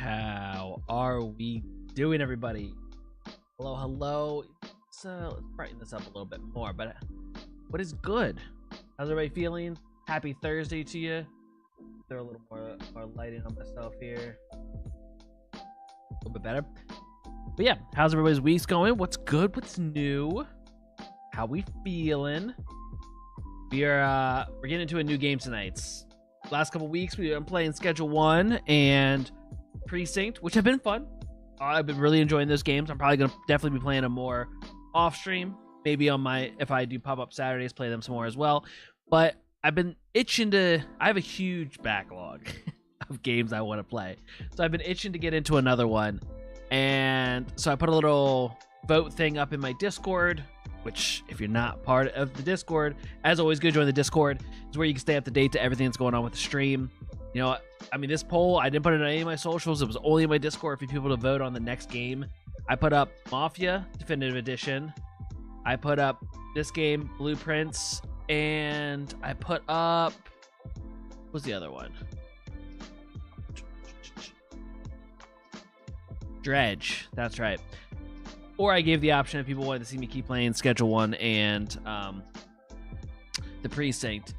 How are we doing, everybody? Hello, hello. Let's brighten this up a little bit more, but what is good? How's everybody feeling? Happy Thursday to you. Throw a little more lighting on myself here. A little bit better. But yeah, how's everybody's weeks going? What's good? What's new? How we feeling? We're getting into a new game tonight. Last couple weeks we've been playing Schedule 1 and Precinct, which have been fun. I've been really enjoying those games. I'm probably gonna definitely be playing them more off stream. Maybe on if I do pop up Saturdays, play them some more as well. But I've been itching to. I have a huge backlog of games I want to play, so I've been itching to get into another one. And so I put a little vote thing up in my Discord, which if you're not part of the Discord, as always, go join the Discord. It's where you can stay up to date to everything that's going on with the stream. You know, I mean, this poll, I didn't put it on any of my socials. It was only in my Discord for people to vote on the next game. I put up Mafia Definitive Edition. I put up this game, Blueprints, and I put up, what was the other one? Dredge, that's right. Or I gave the option if people wanted to see me keep playing Schedule 1 and the Precinct.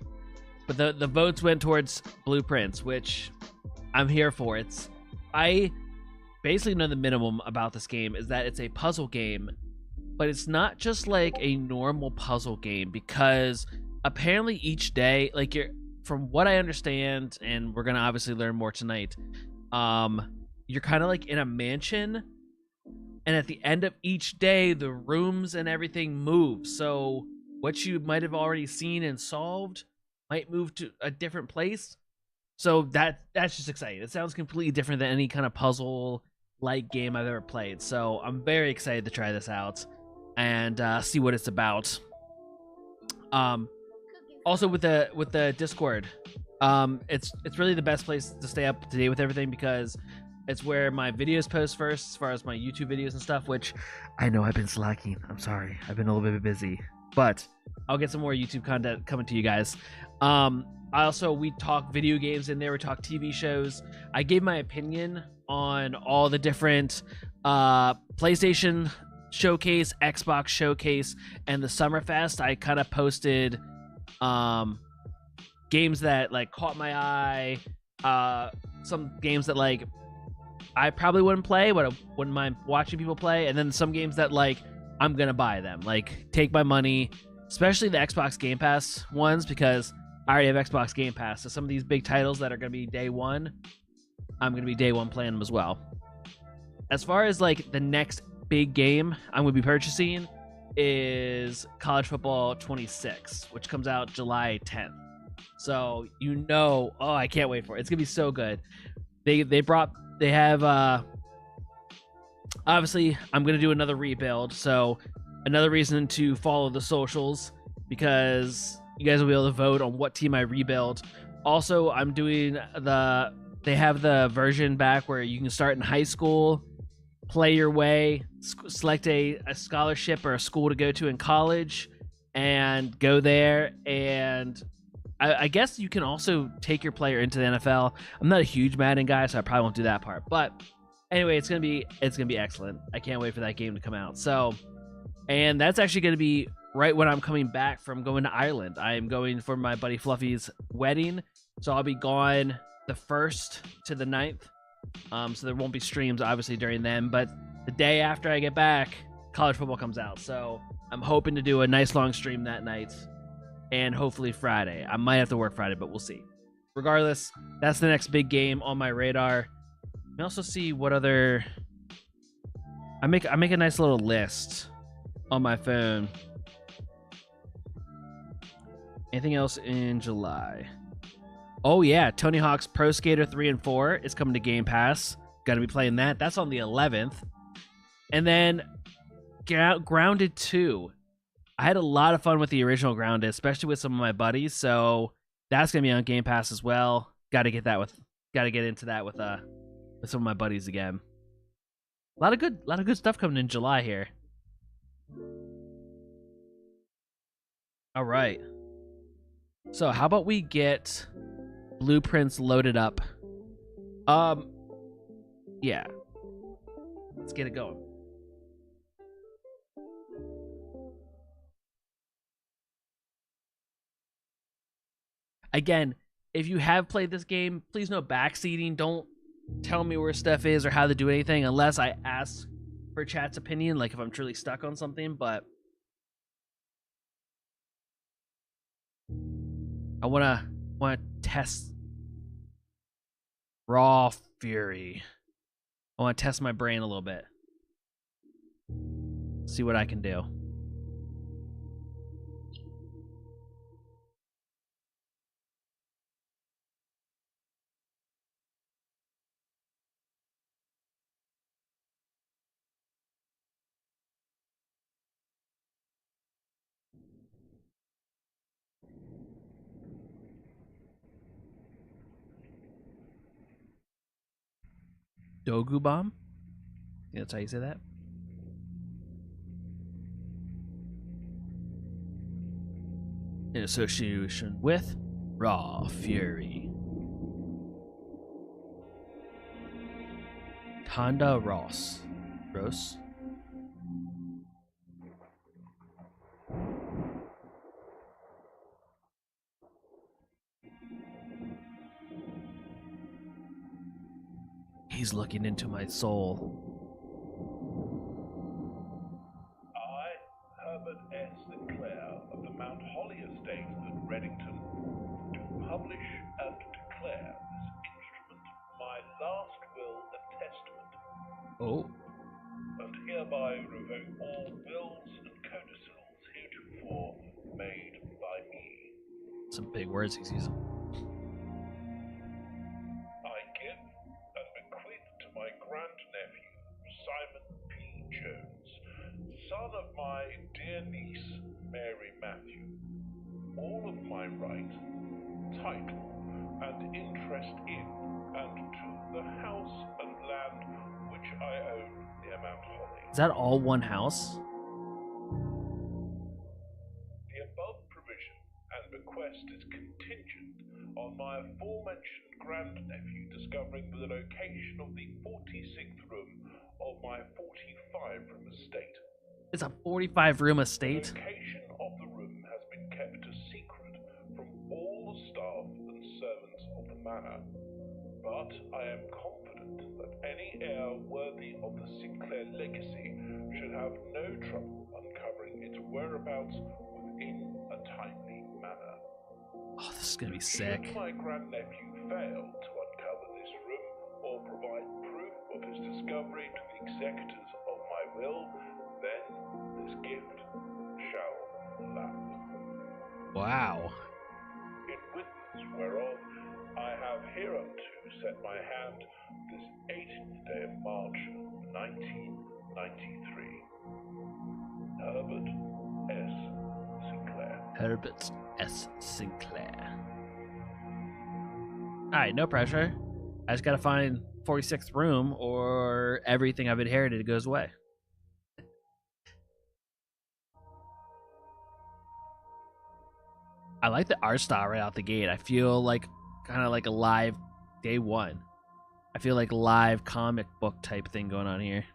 But the votes went towards Blueprints, which I'm here for. I basically know the minimum about this game is that it's a puzzle game, but it's not just like a normal puzzle game, because apparently each day, like from what I understand, and we're gonna obviously learn more tonight, you're kind of like in a mansion, and at the end of each day, the rooms and everything move. So what you might have already seen and solved might move to a different place. So that's just exciting. It sounds completely different than any kind of puzzle like game I've ever played. So I'm very excited to try this out and see what it's about. Also with the Discord, it's really the best place to stay up to date with everything, because it's where my videos post first, as far as my YouTube videos and stuff, which I know I've been slacking. I'm sorry. I've been a little bit busy, but I'll get some more YouTube content coming to you guys. We talk video games in there. We talk TV shows. I gave my opinion on all the different PlayStation Showcase, Xbox Showcase, and the Summerfest. I kind of posted games that like caught my eye, some games that like I probably wouldn't play, but I wouldn't mind watching people play, and then some games that like I'm gonna buy them, like take my money, especially the Xbox Game Pass ones, because I already have Xbox Game Pass. So some of these big titles that are gonna be day one, I'm gonna be day one playing them as well. As far as like the next big game I'm gonna be purchasing is College Football 26, which comes out July 10th. So I can't wait for it. It's gonna be so good. They have obviously I'm gonna do another rebuild, so another reason to follow the socials, because you guys will be able to vote on what team I rebuild. Also, I'm doing they have the version back where you can start in high school, play your way, select a scholarship or a school to go to in college, and go there. And I guess you can also take your player into the NFL. I'm not a huge Madden guy, so I probably won't do that part. But anyway, it's gonna be excellent. I can't wait for that game to come out. So, and that's actually gonna be right when I'm coming back from going to Ireland. I am going for my buddy Fluffy's wedding, so I'll be gone the 1st to the 9th. So there won't be streams obviously during then, but the day after I get back, college football comes out. So I'm hoping to do a nice long stream that night, and hopefully Friday. I might have to work Friday, but we'll see. Regardless, that's the next big game on my radar. Let me also see what other. I make a nice little list on my phone. Anything else in July? Oh yeah, Tony Hawk's Pro Skater 3 and 4 is coming to Game Pass. Got to be playing that. That's on the 11th. And then Grounded 2. I had a lot of fun with the original Grounded, especially with some of my buddies. So that's gonna be on Game Pass as well. Got to get into that with some of my buddies again. A lot of good stuff coming in July here. All right. So how about we get Blueprints loaded up? Yeah. Let's get it going. Again, if you have played this game, please no backseating. Don't tell me where stuff is or how to do anything unless I ask for chat's opinion, like if I'm truly stuck on something, but I wanna test Raw Fury. I wanna test my brain a little bit. See what I can do. Dogu Bomb? That's how you say that? In association with Raw Fury. Honda Ross. Ross? He's looking into my soul. I, Herbert S. Sinclair of the Mount Holly Estate at Reddington, do publish and declare this instrument my last will and testament, Oh. and hereby revoke all wills and codicils heretofore made by me. Some big words he's using. I give and bequeath to my grandnephew, Simon P. Jones, son of my dear niece, Mary Matthew, all of my right, title, and interest in and to the house and land which I own near Mount Holly. Is that all one house? The above provision and bequest is contingent on my aforementioned grandnephew discovering the location of the 46th room of my 45-room estate. It's a 45-room The estate? location of the room has been kept a secret from all the staff and servants of the manor, but I am confident that any heir worthy of the Sinclair legacy should have no trouble uncovering its whereabouts within a timely manner. Oh, this is gonna be sick. Should my grandnephew fail to uncover this room or provide proof of his discovery to the executors of my will, then this gift shall lapse. Wow. In witness whereof I have hereunto set my hand this 18th day of March, 1993. Herbert S. Sinclair. Herbert S. Sinclair. Alright, no pressure. I just gotta find 46th room or everything I've inherited goes away. I like the art style right out the gate. I feel like kind of like a live day one. I feel like live comic book type thing going on here.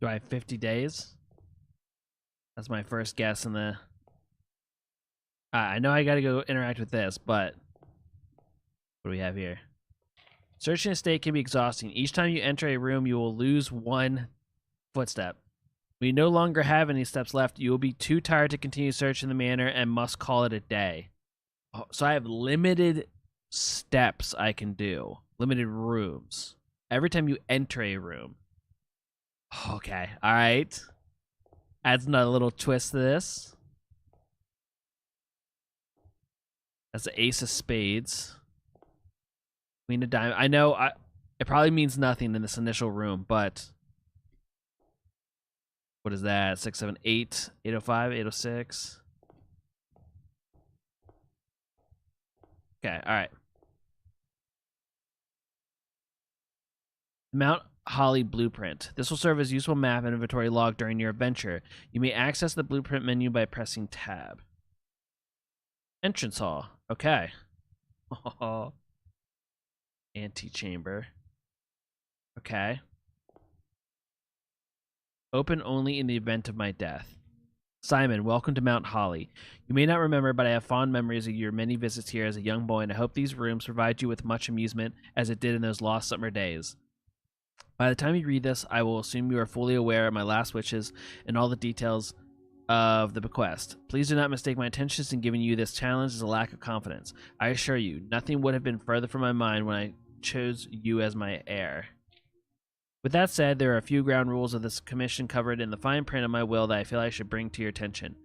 Do I have 50 days? That's my first guess in the... I know I gotta go interact with this, but... What do we have here? Searching a state can be exhausting. Each time you enter a room, you will lose one footstep. When you no longer have any steps left, you will be too tired to continue searching the manor and must call it a day. Oh, so I have limited steps I can do. Limited rooms. Every time you enter a room. Okay, alright. Adds another little twist to this. That's the Ace of Spades. Queen of Diamonds. I know it probably means nothing in this initial room, but... What is that? 6, 7, 8, 805, 806. Okay, alright. Mount Holly blueprint. This will serve as useful map and inventory log during your adventure. You may access the blueprint menu by pressing tab. Entrance hall. Okay. Antechamber. Okay. Open only in the event of my death. Simon, welcome to Mount Holly. You may not remember, but I have fond memories of your many visits here as a young boy, and I hope these rooms provide you with much amusement as it did in those lost summer days. By the time you read this, I will assume you are fully aware of my last wishes and all the details of the bequest. Please do not mistake my intentions in giving you this challenge as a lack of confidence. I assure you, nothing would have been further from my mind when I chose you as my heir. With that said, there are a few ground rules of this commission covered in the fine print of my will that I feel I should bring to your attention.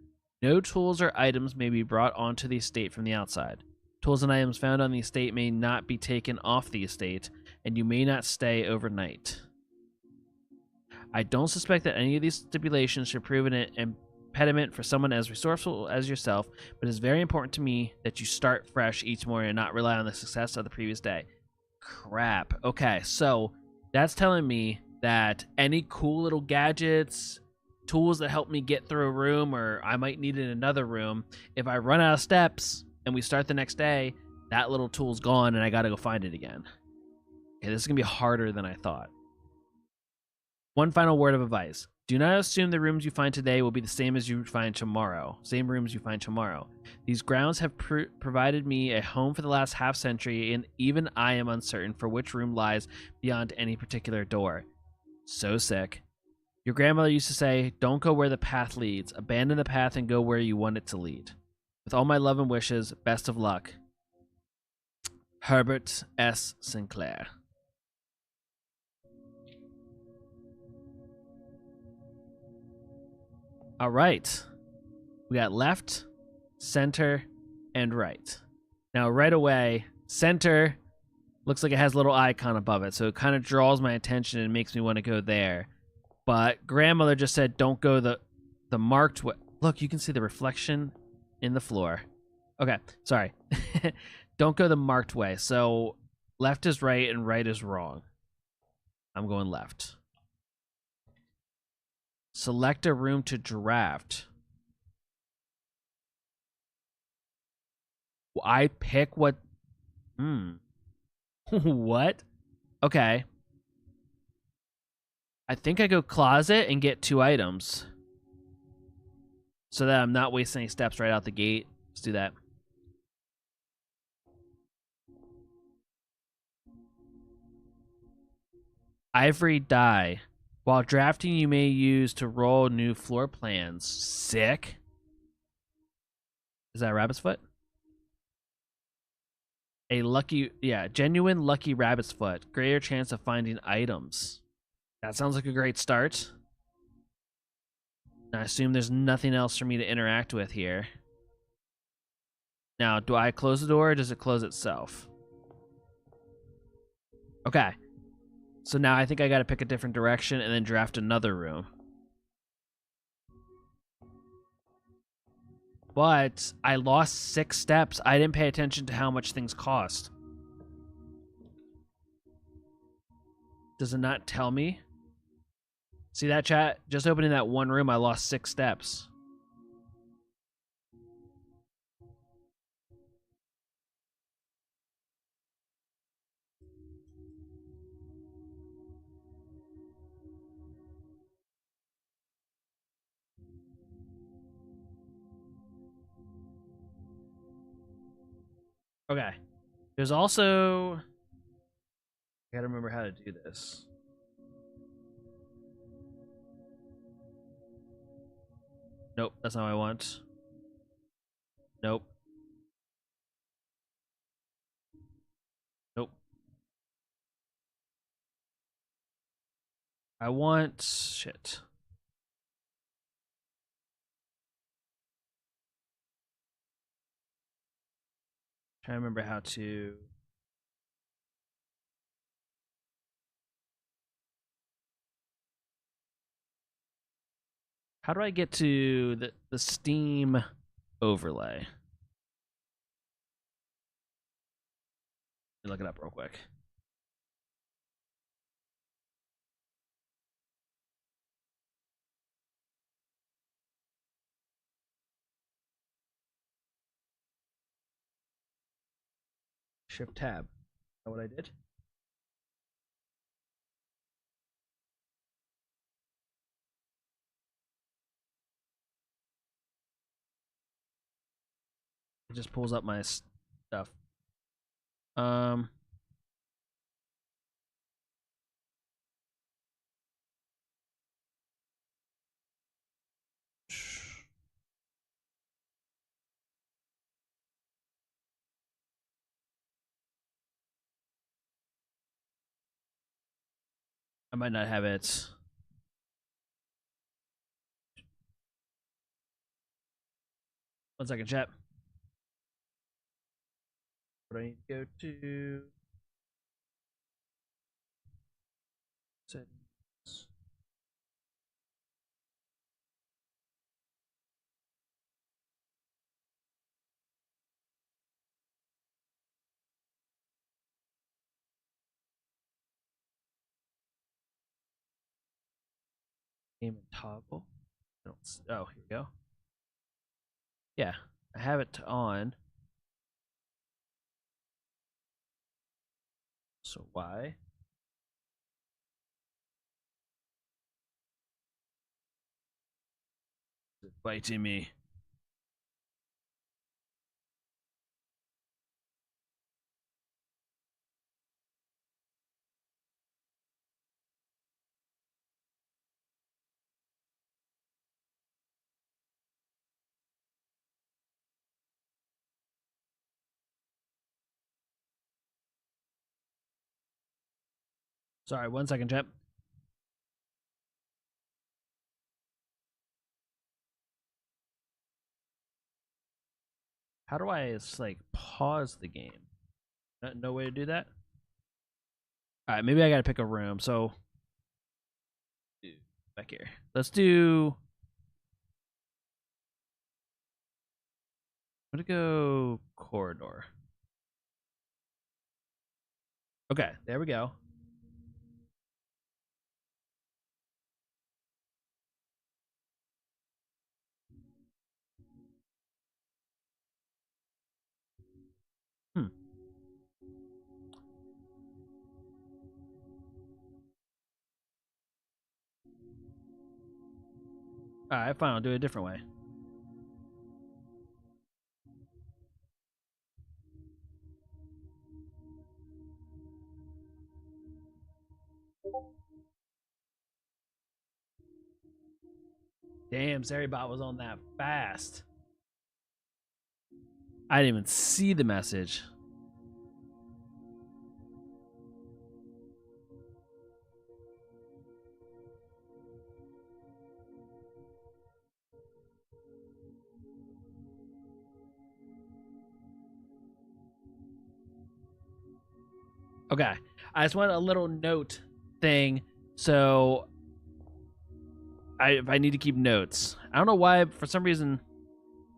No tools or items may be brought onto the estate from the outside. Tools and items found on the estate may not be taken off the estate, and you may not stay overnight. I don't suspect that any of these stipulations should prove an impediment for someone as resourceful as yourself, but it's very important to me that you start fresh each morning and not rely on the success of the previous day. Crap. Okay, so that's telling me that any cool little gadgets, tools that help me get through a room, or I might need it in another room, if I run out of steps and we start the next day, that little tool's gone and I gotta go find it again. Okay, this is gonna be harder than I thought. One final word of advice. Do not assume the rooms you find today will be the same as you find tomorrow. Same rooms you find tomorrow. These grounds have provided me a home for the last half century, and even I am uncertain for which room lies beyond any particular door. So sick. Your grandmother used to say, don't go where the path leads. Abandon the path and go where you want it to lead. With all my love and wishes, best of luck. Herbert S. Sinclair. All right. We got left, center, and right. Now, right away, center looks like it has a little icon above it, so it kind of draws my attention and makes me want to go there. But grandmother just said, don't go the marked way. Look, you can see the reflection in the floor. Okay, sorry. Don't go the marked way. So left is right and right is wrong. I'm going left. Select a room to draft. I pick what... What? Okay. I think I go closet and get 2 items. So that I'm not wasting any steps right out the gate. Let's do that. Ivory die. While drafting, you may use to roll new floor plans. Sick. Is that a rabbit's foot? A lucky, yeah, genuine lucky rabbit's foot. Greater chance of finding items. That sounds like a great start. I assume there's nothing else for me to interact with here. Now, do I close the door or does it close itself? Okay. So now I think I gotta pick a different direction and then draft another room. But I lost 6 steps. I didn't pay attention to how much things cost. Does it not tell me? See that, chat? Just opening that one room, I lost 6 steps. Okay. There's also... I gotta remember how to do this. Nope, that's not what I want. Nope. Nope. I want... Shit. Trying to remember how to... How do I get to the Steam overlay? Let me look it up real quick. Shift tab. Is that what I did? It just pulls up my stuff. I might not have it. One second, chat. What do I need to go to? Settings. Game and toggle. Oh, here we go. Yeah, I have it on. So why? Is it biting me? Sorry, one second, chat. How do I just like pause the game? No way to do that? All right, maybe I gotta pick a room. So back here. Let's do. I'm gonna go corridor. Okay, there we go. Alright, fine, I'll do it a different way. Damn, Zarybot was on that fast. I didn't even see the message. Okay, I just want a little note thing, so I need to keep notes. I don't know why, for some reason,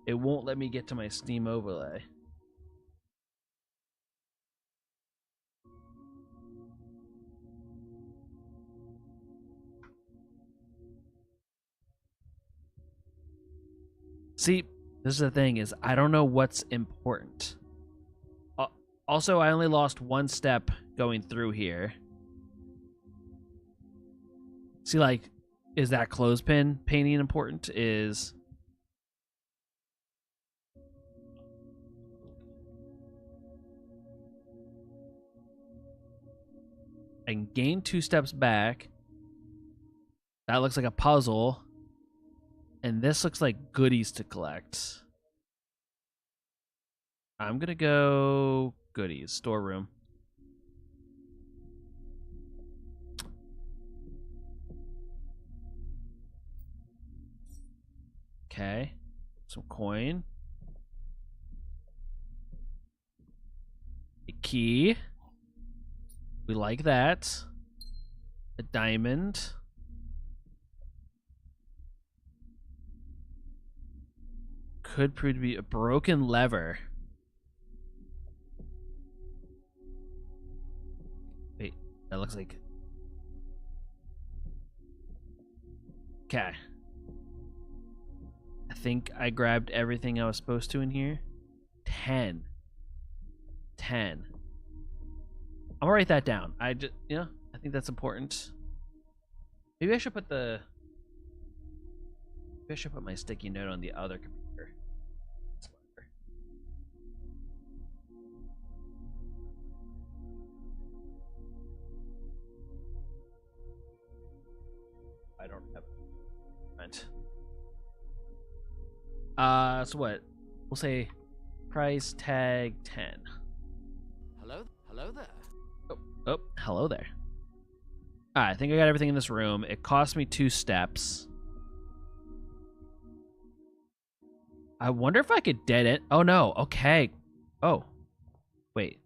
it won't let me get to my Steam overlay. See, this is the thing, is I don't know what's important. Also, I only lost one step going through here. See, like, is that clothespin painting important? Is... I can gain 2 steps back. That looks like a puzzle. And this looks like goodies to collect. I'm gonna go goodies, storeroom. Okay, some coin. A key. We like that. A diamond. Could prove to be a broken lever. Wait, that looks like... Okay. I think I grabbed everything I was supposed to in here. 10. I'm gonna write that down. I think that's important. Maybe I should put my sticky note on the other computer. I don't have it. So what? We'll say price tag 10. Hello there. Oh, hello there. Alright, I think I got everything in this room. It cost me 2 steps. I wonder if I could dead end. Oh no, okay. Oh. Wait.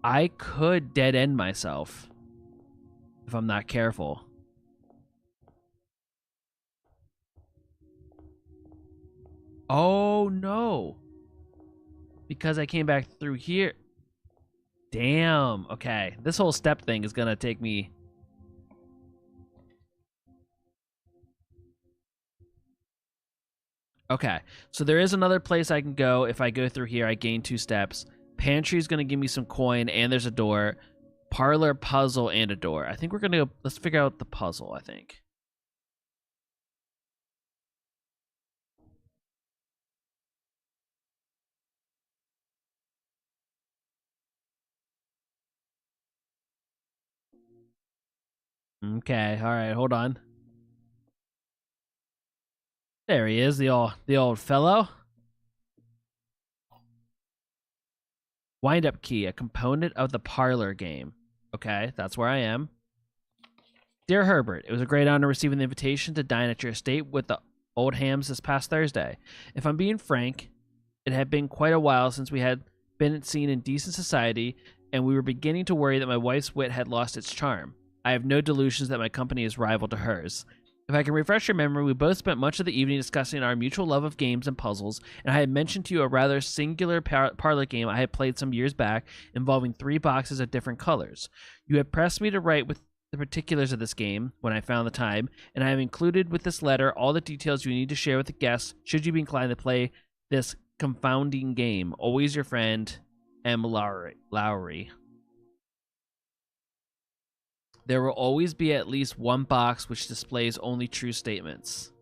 I could dead end myself if I'm not careful. Oh no. Because I came back through here. Damn. Okay. This whole step thing is gonna take me. Okay. So there is another place I can go. If I go through here, I gain 2 steps. Pantry is gonna give me some coin, and there's a door. Parlor, puzzle, and a door. I think we're gonna go. Let's figure out the puzzle, I think. Okay, all right, hold on. There he is, the old fellow. Wind-up key, a component of the parlor game. Okay, that's where I am. Dear Herbert, it was a great honor receiving the invitation to dine at your estate with the Oldhams this past Thursday. If I'm being frank, it had been quite a while since we had been seen in decent society, and we were beginning to worry that my wife's wit had lost its charm. I have no delusions that my company is rival to hers. If I can refresh your memory, we both spent much of the evening discussing our mutual love of games and puzzles, and I had mentioned to you a rather singular parlor game I had played some years back involving 3 boxes of different colors. You had pressed me to write with the particulars of this game when I found the time, and I have included with this letter all the details you need to share with the guests should you be inclined to play this confounding game. Always your friend, M. Lowry. There will always be at least 1 box which displays only true statements.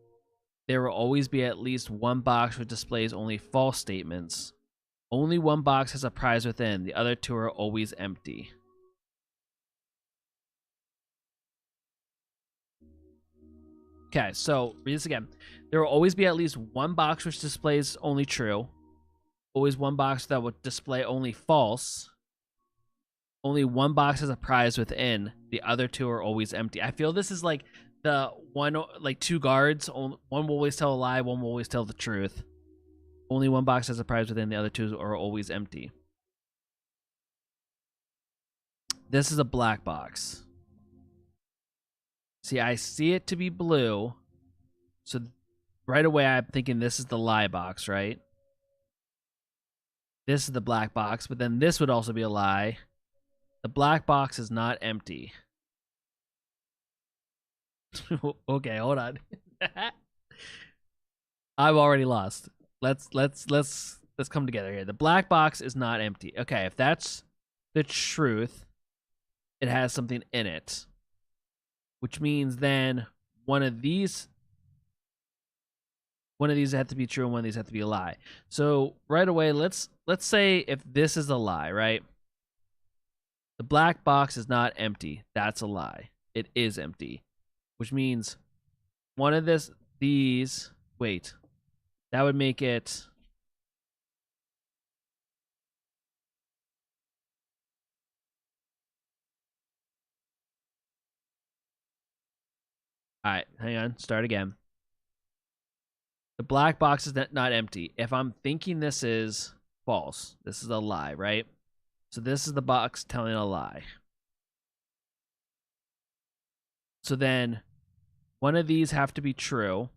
There will always be at least 1 box which displays only false statements. Only 1 box has a prize within. The other 2 are always empty. Okay, so read this again. There will always be at least 1 box which displays only true. Always 1 box that would display only false. Only 1 box has a prize within. The other 2 are always empty. I feel this is like the one, like 2 guards. One will always tell a lie, one will always tell the truth. Only 1 box has a prize within. The other 2 are always empty. This is a black box. See, I see it to be blue. So right away, I'm thinking this is the lie box, right? This is the black box, but then this would also be a lie. The black box is not empty. Okay, hold on. I've already lost. Let's come together here. The black box is not empty. Okay, if that's the truth, it has something in it. Which means then one of these have to be true and one of these have to be a lie. So right away, let's say if this is a lie, right? The black box is not empty. That's a lie. It is empty. Which means one of these, wait, that would make it, all right, hang on, start again. The black box is not empty. If I'm thinking this is false, this is a lie, right? So this is the box telling a lie. So then one of these have to be true.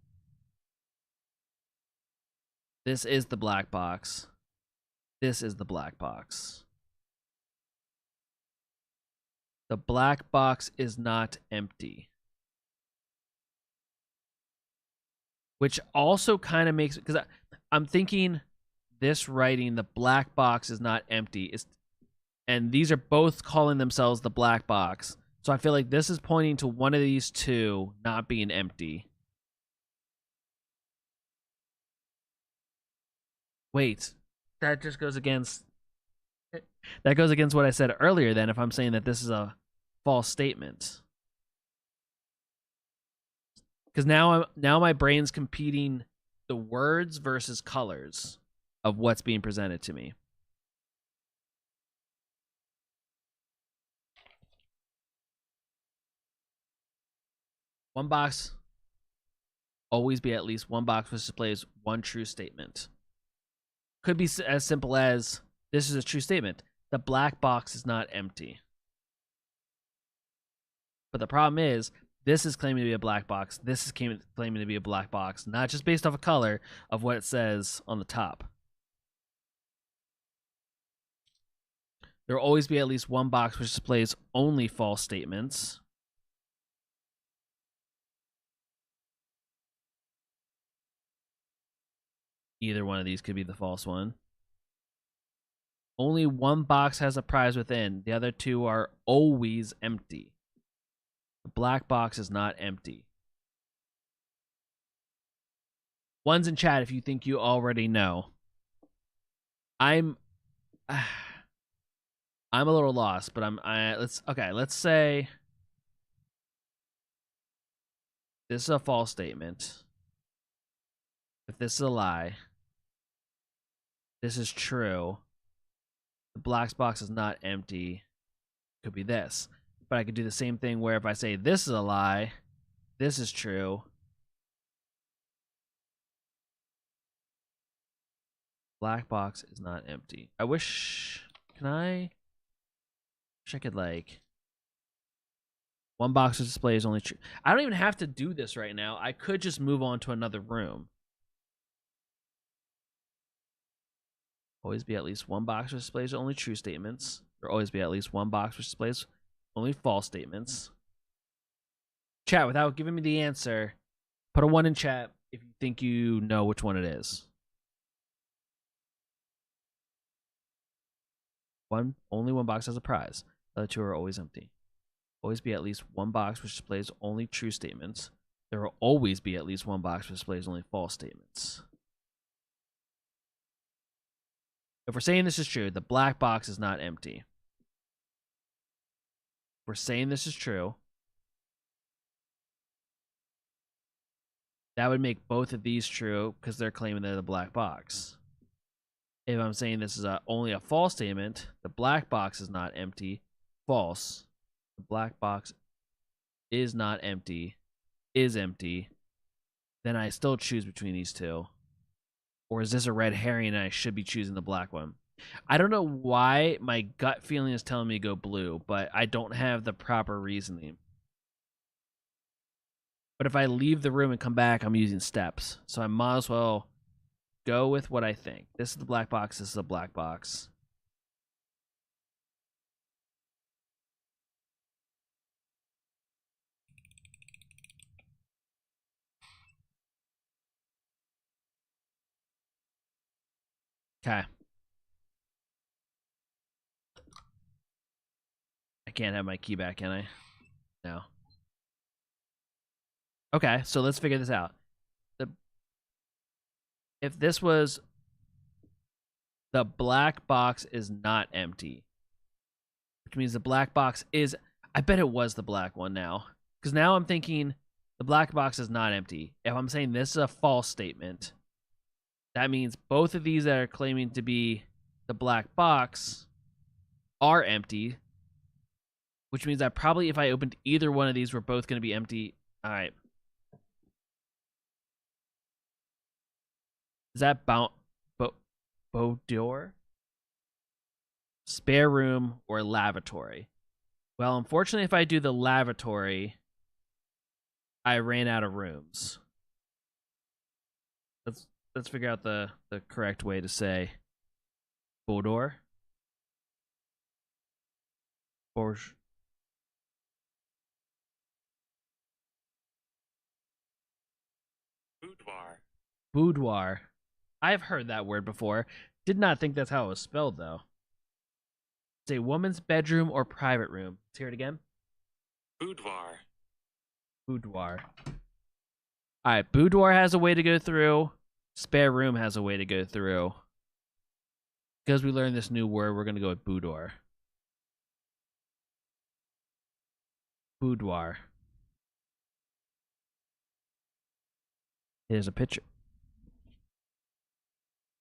This is the black box. This is the black box. The black box is not empty. Which also kind of makes, because I'm thinking this writing, the black box is not empty, is And these are both calling themselves the black box. So I feel like this is pointing to one of these two not being empty. Wait, that just goes against what I said earlier then if I'm saying that this is a false statement. Cuz now my brain's competing the words versus colors of what's being presented to me. One box always be at least one box which displays one true statement. Could be as simple as this is a true statement. The black box is not empty. But the problem is this is claiming to be a black box. This is claiming to be a black box, not just based off a color of what it says on the top. There will always be at least one box which displays only false statements. Either one of these could be the false one. Only one box has a prize within. The other two are always empty. The black box is not empty. One's in chat if you think you already know. I'm a little lost, but let's say this is a false statement. If this is a lie, this is true. The black box is not empty. Could be this. But I could do the same thing where if I say this is a lie, this is true. Black box is not empty. I wish I could like one box of display is only true. I don't even have to do this right now. I could just move on to another room. Always be at least one box which displays only true statements. There always be at least one box which displays only false statements. Chat, without giving me the answer, put a 1 in chat if you think you know which one it is. Only one box has a prize. The other two are always empty. Always be at least one box which displays only true statements. There will always be at least one box which displays only false statements. If we're saying this is true, the black box is not empty. If we're saying this is true, that would make both of these true because they're claiming they're the black box. If I'm saying this is only a false statement, the black box is not empty. False. The black box is not empty. Is empty. Then I still choose between these two. Or is this a red herring and I should be choosing the black one? I don't know why my gut feeling is telling me to go blue, but I don't have the proper reasoning. But if I leave the room and come back, I'm using steps. So I might as well go with what I think. This is the black box. This is the black box. Okay. I can't have my key back, can I? No. Okay, so let's figure this out. If this was the black box is not empty, which means the black box is, I bet it was the black one now. Because now I'm thinking the black box is not empty. If I'm saying this is a false statement, that means both of these that are claiming to be the black box are empty, which means that probably if I opened either one of these, we're both going to be empty. All right. Is that boudoir? Spare room or lavatory? Well, unfortunately, if I do the lavatory, I ran out of rooms. Let's figure out the correct way to say boudoir. Boudoir. Boudoir. I've heard that word before. Did not think that's how it was spelled, though. It's a woman's bedroom or private room. Let's hear it again. Boudoir. Boudoir. All right, boudoir has a way to go through. Spare room has a way to go through. Because we learned this new word, we're going to go with boudoir. Boudoir. Here's a picture.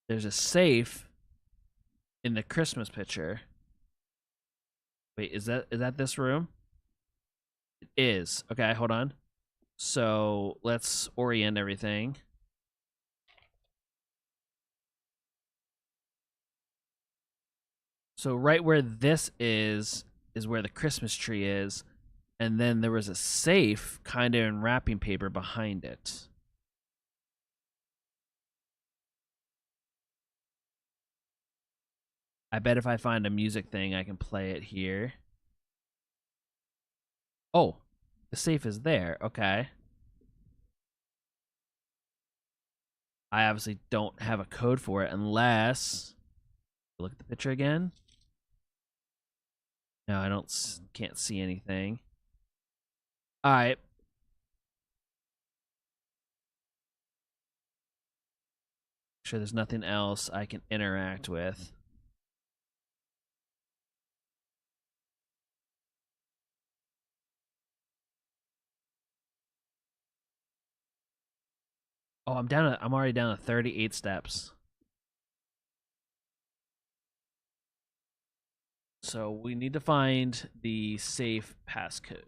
There's a safe in the Christmas picture. Wait, is that this room? It is. Okay, hold on. So let's orient everything. So right where this is where the Christmas tree is, and then there was a safe kind of in wrapping paper behind it. I bet if I find a music thing, I can play it here. Oh, the safe is there. Okay. I obviously don't have a code for it unless... Look at the picture again. No, I can't see anything. All right. Sure, there's nothing else I can interact with. Oh, I'm already down to 38 steps. So we need to find the safe passcode.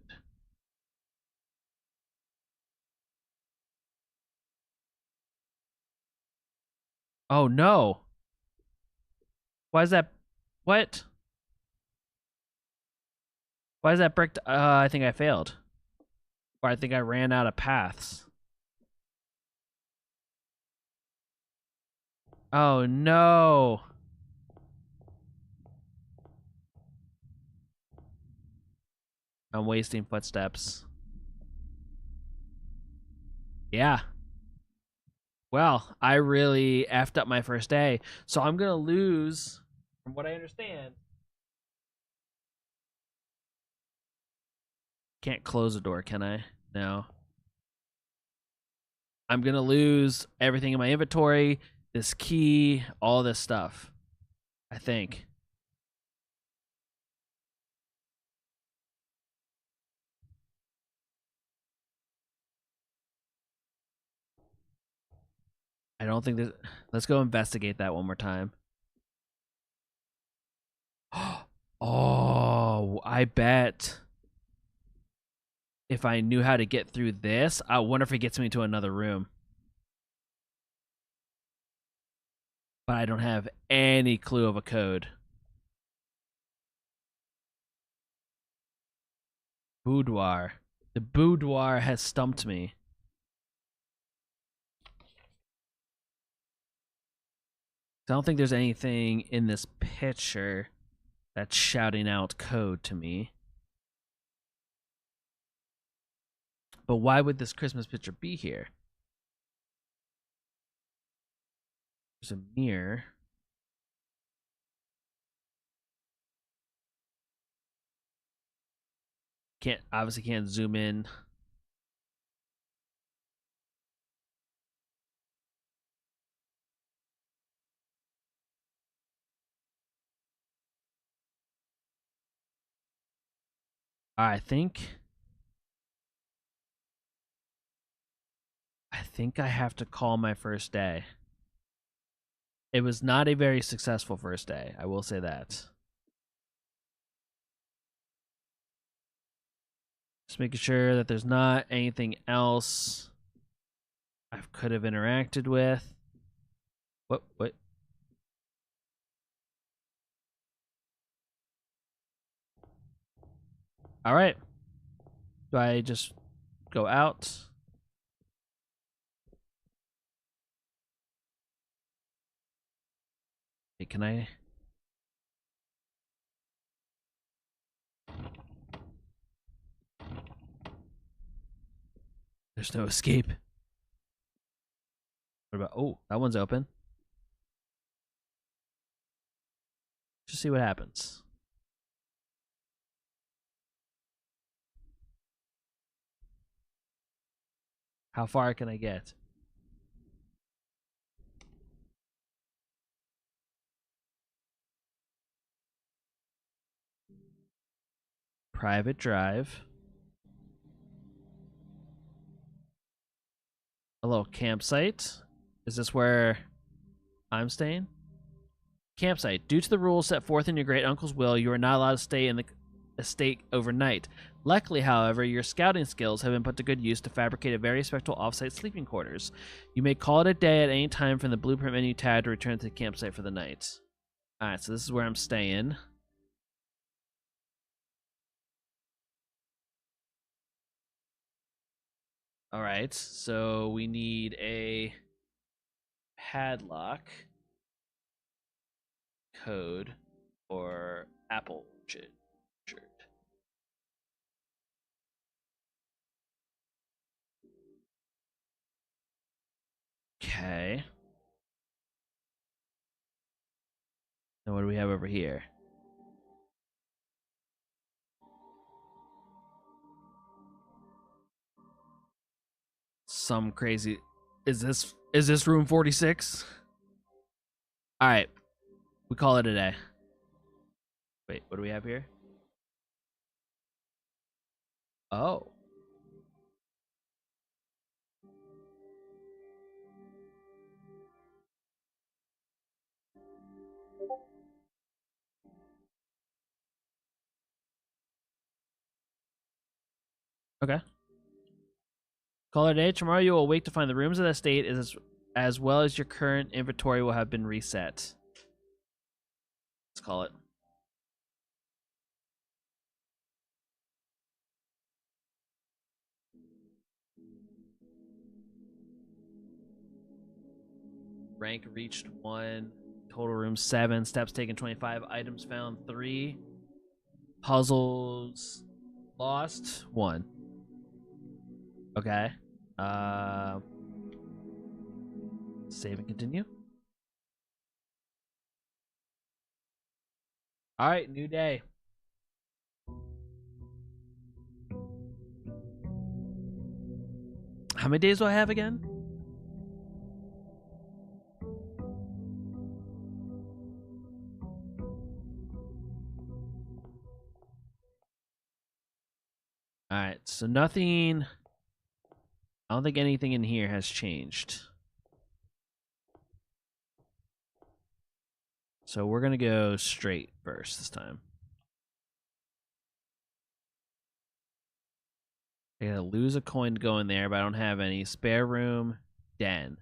Oh no. Why is that? What? Why is that bricked? I think I failed. Or I think I ran out of paths. Oh no. I'm wasting footsteps. Yeah. Well, I really effed up my first day. So I'm going to lose, from what I understand. Can't close the door, can I? No. I'm going to lose everything in my inventory, this key, all this stuff. I think. I don't think this... Let's go investigate that one more time. Oh, I bet if I knew how to get through this, I wonder if it gets me to another room. But I don't have any clue of a code. Boudoir. The boudoir has stumped me. I don't think there's anything in this picture that's shouting out code to me. But why would this Christmas picture be here? There's a mirror. Obviously can't zoom in. I think I have to call my first day. It was not a very successful first day, I will say that. Just making sure that there's not anything else I could have interacted with. What? All right. Do I just go out? Hey, can I? There's no escape. What about... Oh, that one's open. Just see what happens. How far can I get? Private drive. A little campsite. Is this where I'm staying? Campsite. Due to the rules set forth in your great uncle's will, you are not allowed to stay in the estate overnight. Luckily, however, your scouting skills have been put to good use to fabricate a very special off-site sleeping quarters. You may call it a day at any time from the blueprint menu tab to return to the campsite for the night. Alright, so this is where I'm staying. Alright, so we need a padlock code or apple orchard. Okay. And what do we have over here? Some crazy. Is this room 46? All right. We call it a day. Wait, what do we have here? Oh. Okay. Call it a day. Tomorrow you will awake to find the rooms of the estate as well as your current inventory will have been reset. Let's call it. Rank reached 1. Total room 7. Steps taken 25. Items found 3. Puzzles lost 1. Okay. Save and continue. All right, new day. How many days do I have again? All right, so nothing. I don't think anything in here has changed. So we're going to go straight first this time. I gotta lose a coin to go in there, but I don't have any. Spare room, den.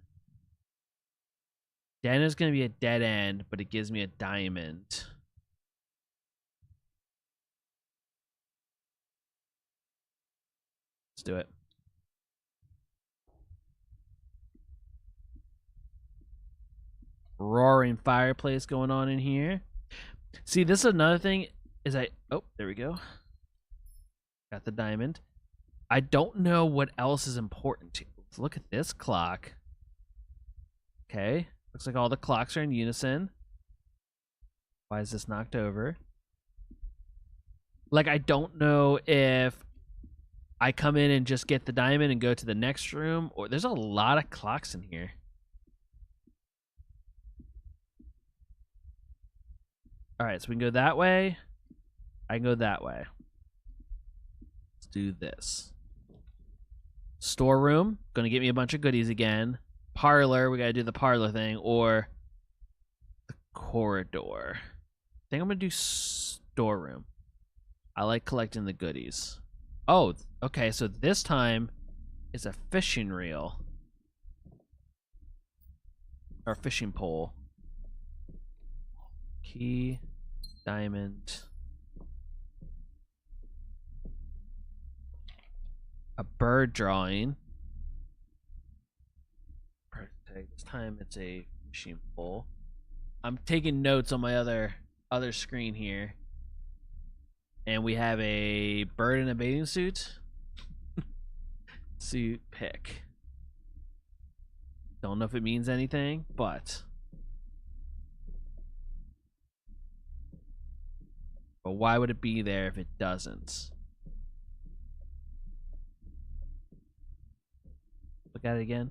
Den is going to be a dead end, but it gives me a diamond. Let's do it. Roaring fireplace going on in here. See, this is another thing. Oh, there we go. Got the diamond. I don't know what else is important to. Let's look at this clock. Okay. Looks like all the clocks are in unison. Why is this knocked over? Like, I don't know if I come in and just get the diamond and go to the next room, or there's a lot of clocks in here. All right, so we can go that way. I can go that way. Let's do this. Storeroom, gonna get me a bunch of goodies again. Parlor, we gotta do the parlor thing, or the corridor. I think I'm gonna do storeroom. I like collecting the goodies. Oh, okay, so this time is a fishing reel. Or fishing pole. Key, diamond. A bird drawing. Perfect. This time it's a fishing pole. I'm taking notes on my other screen here. And we have a bird in a bathing suit. Suit pick. Don't know if it means anything, but why would it be there if it doesn't? at it again.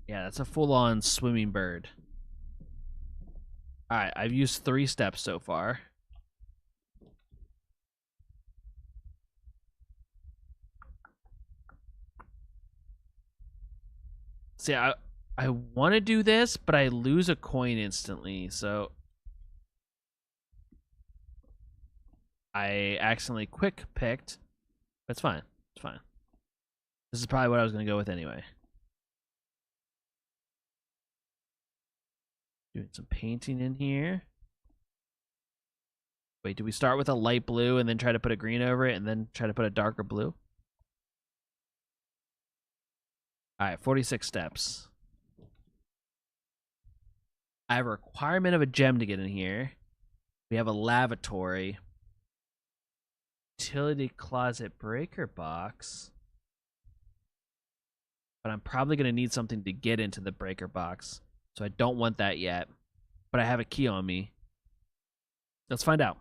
Yeah, that's a full-on swimming bird. Alright, I've used 3 steps so far. See, I want to do this, but I lose a coin instantly, so I accidentally quick picked. But it's fine. It's fine. This is probably what I was going to go with anyway. Doing some painting in here. Wait, do we start with a light blue and then try to put a green over it and then try to put a darker blue? Alright, 46 steps. I have a requirement of a gem to get in here. We have a lavatory. Utility closet breaker box. But I'm probably going to need something to get into the breaker box. So I don't want that yet. But I have a key on me. Let's find out.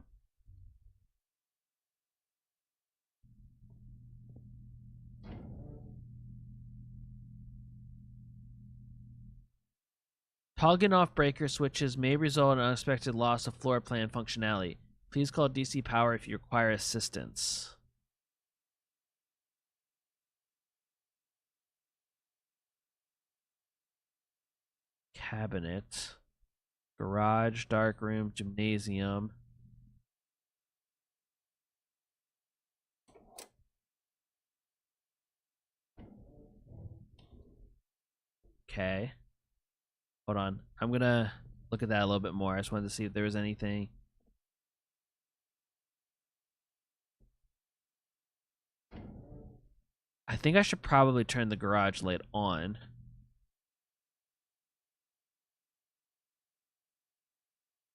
Toggling off breaker switches may result in unexpected loss of floor plan functionality. Please call DC Power if you require assistance. Cabinet. Garage, dark room, gymnasium. Okay. Hold on. I'm going to look at that a little bit more. I just wanted to see if there was anything. I think I should probably turn the garage light on.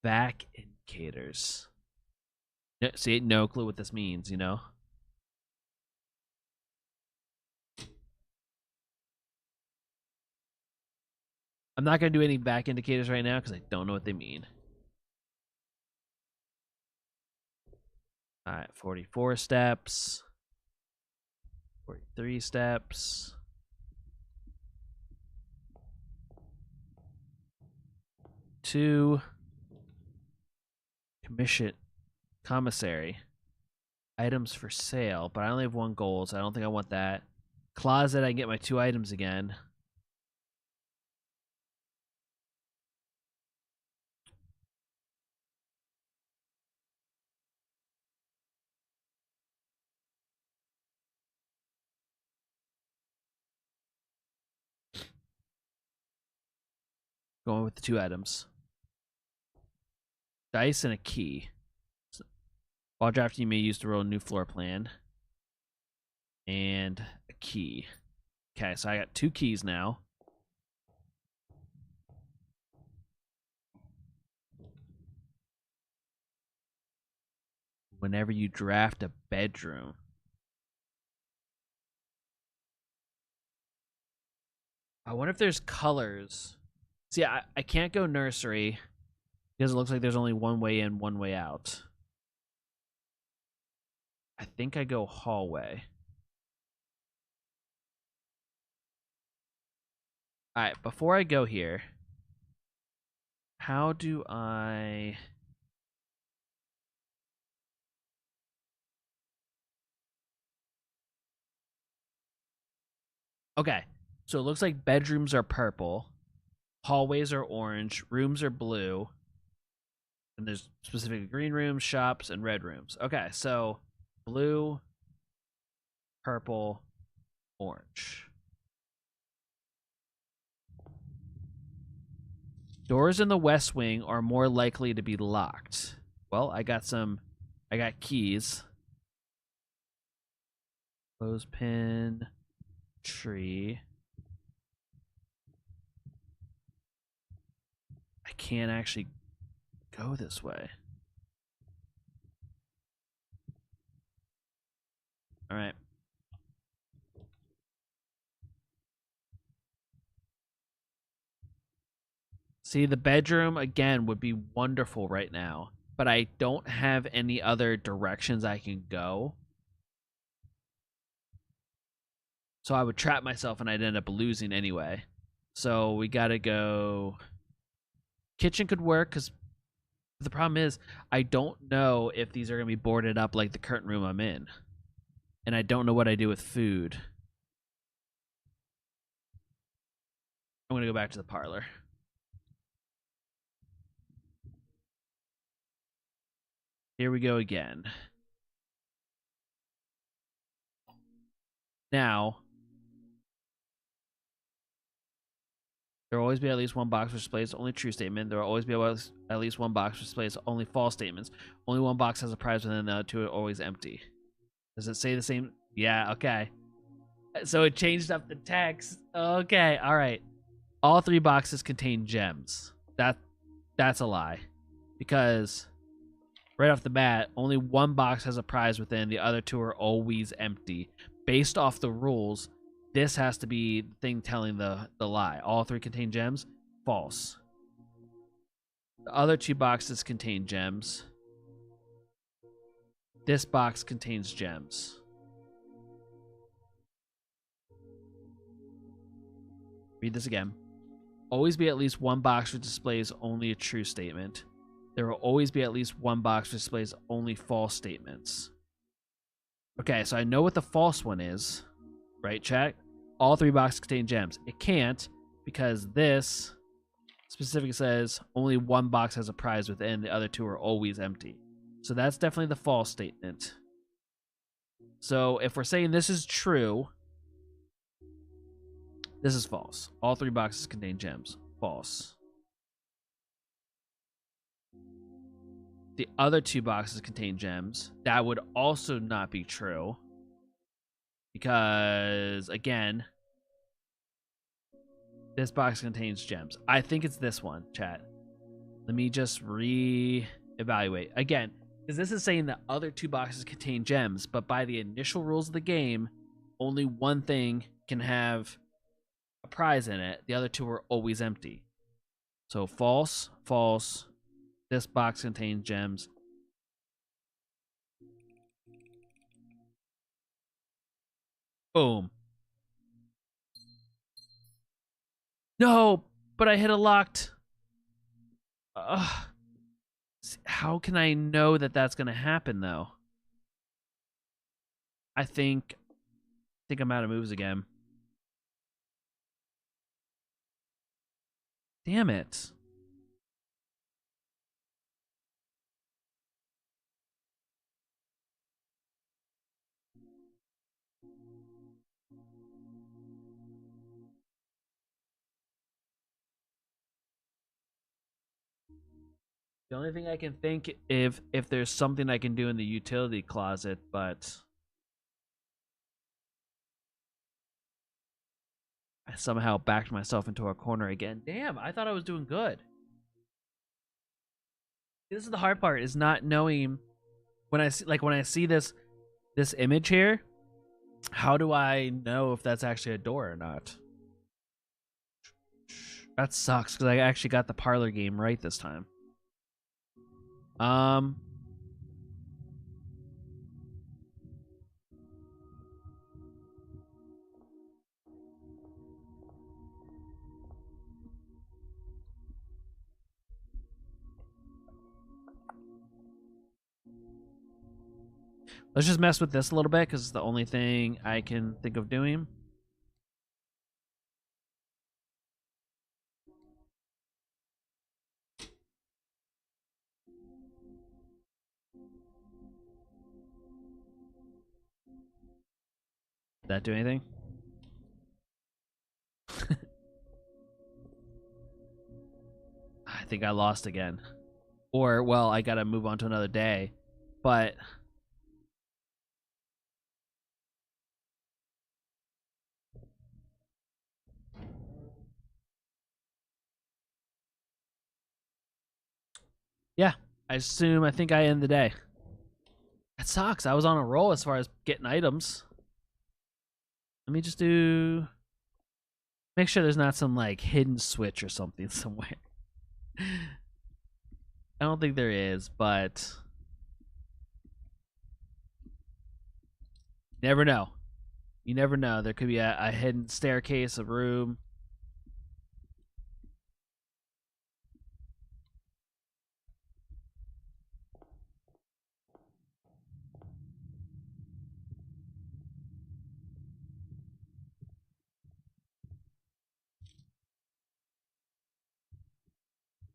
Vac indicators. See, no clue what this means, you know? I'm not going to do any back indicators right now because I don't know what they mean. All right, 44 steps. 43 steps. Two. Commission. Commissary. Items for sale, but I only have 1 gold, so I don't think I want that. Closet, I can get my 2 items again. Going with the 2 items. Dice and a key. While drafting, you may use to roll a new floor plan. And a key. Okay, so I got 2 keys now. Whenever you draft a bedroom. I wonder if there's colors. See, I can't go nursery because it looks like there's only 1 way in, 1 way out. I think I go hallway. Alright, before I go here, how do I... Okay, so it looks like bedrooms are purple, hallways are orange, rooms are blue, and there's specific green rooms, shops, and red rooms. Okay, so blue, purple, orange. Doors in the west wing are more likely to be locked. Well, I got keys. Clothespin, tree. I can't actually go this way. All right. See, the bedroom, again, would be wonderful right now, but I don't have any other directions I can go. So I would trap myself and I'd end up losing anyway. So we gotta go. Kitchen could work because the problem is I don't know if these are gonna be boarded up like the current room I'm in, and I don't know what I do with food. I'm gonna go back to the parlor. Here we go again. Now, there will always be at least one box which displays only true statement. There will always be at least one box which displays only false statements. Only one box has a prize within the other two are always empty. Does it say the same? Yeah, okay. So it changed up the text. Okay, all right. All 3 boxes contain gems. That's a lie. Because right off the bat, only one box has a prize within, the other 2 are always empty. Based off the rules, this has to be the thing telling the lie. All 3 contain gems. False. The other 2 boxes contain gems. This box contains gems. Read this again. Always be at least one box which displays only a true statement. There will always be at least one box which displays only false statements. Okay, so I know what the false one is. Right, chat? All 3 boxes contain gems. It can't because this specifically says only one box has a prize within, the other 2 are always empty. So that's definitely the false statement. So if we're saying this is true, this is false. All 3 boxes contain gems. False. The other 2 boxes contain gems. That would also not be true. Because, again, this box contains gems. I think it's this one, chat. Let me just re-evaluate. Again, because this is saying that other 2 boxes contain gems, but by the initial rules of the game, only one thing can have a prize in it. The other 2 are always empty. So false, false. This box contains gems. Boom. No, but I hit a locked. How can I know that that's going to happen, though? I think I'm out of moves again. Damn it. The only thing I can think if there's something I can do in the utility closet, but I somehow backed myself into a corner again. Damn, I thought I was doing good. This is the hard part, is not knowing when I see this image here, how do I know if that's actually a door or not? That sucks because I actually got the parlor game right this time. Let's just mess with this a little bit because it's the only thing I can think of doing. Did that do anything? I think I lost again. Or, well, I gotta move on to another day. But yeah, I think I end the day. That sucks. I was on a roll as far as getting items. Let me just make sure there's not some like hidden switch or something somewhere. I don't think there is, but never know. You never know. There could be a hidden staircase, a room.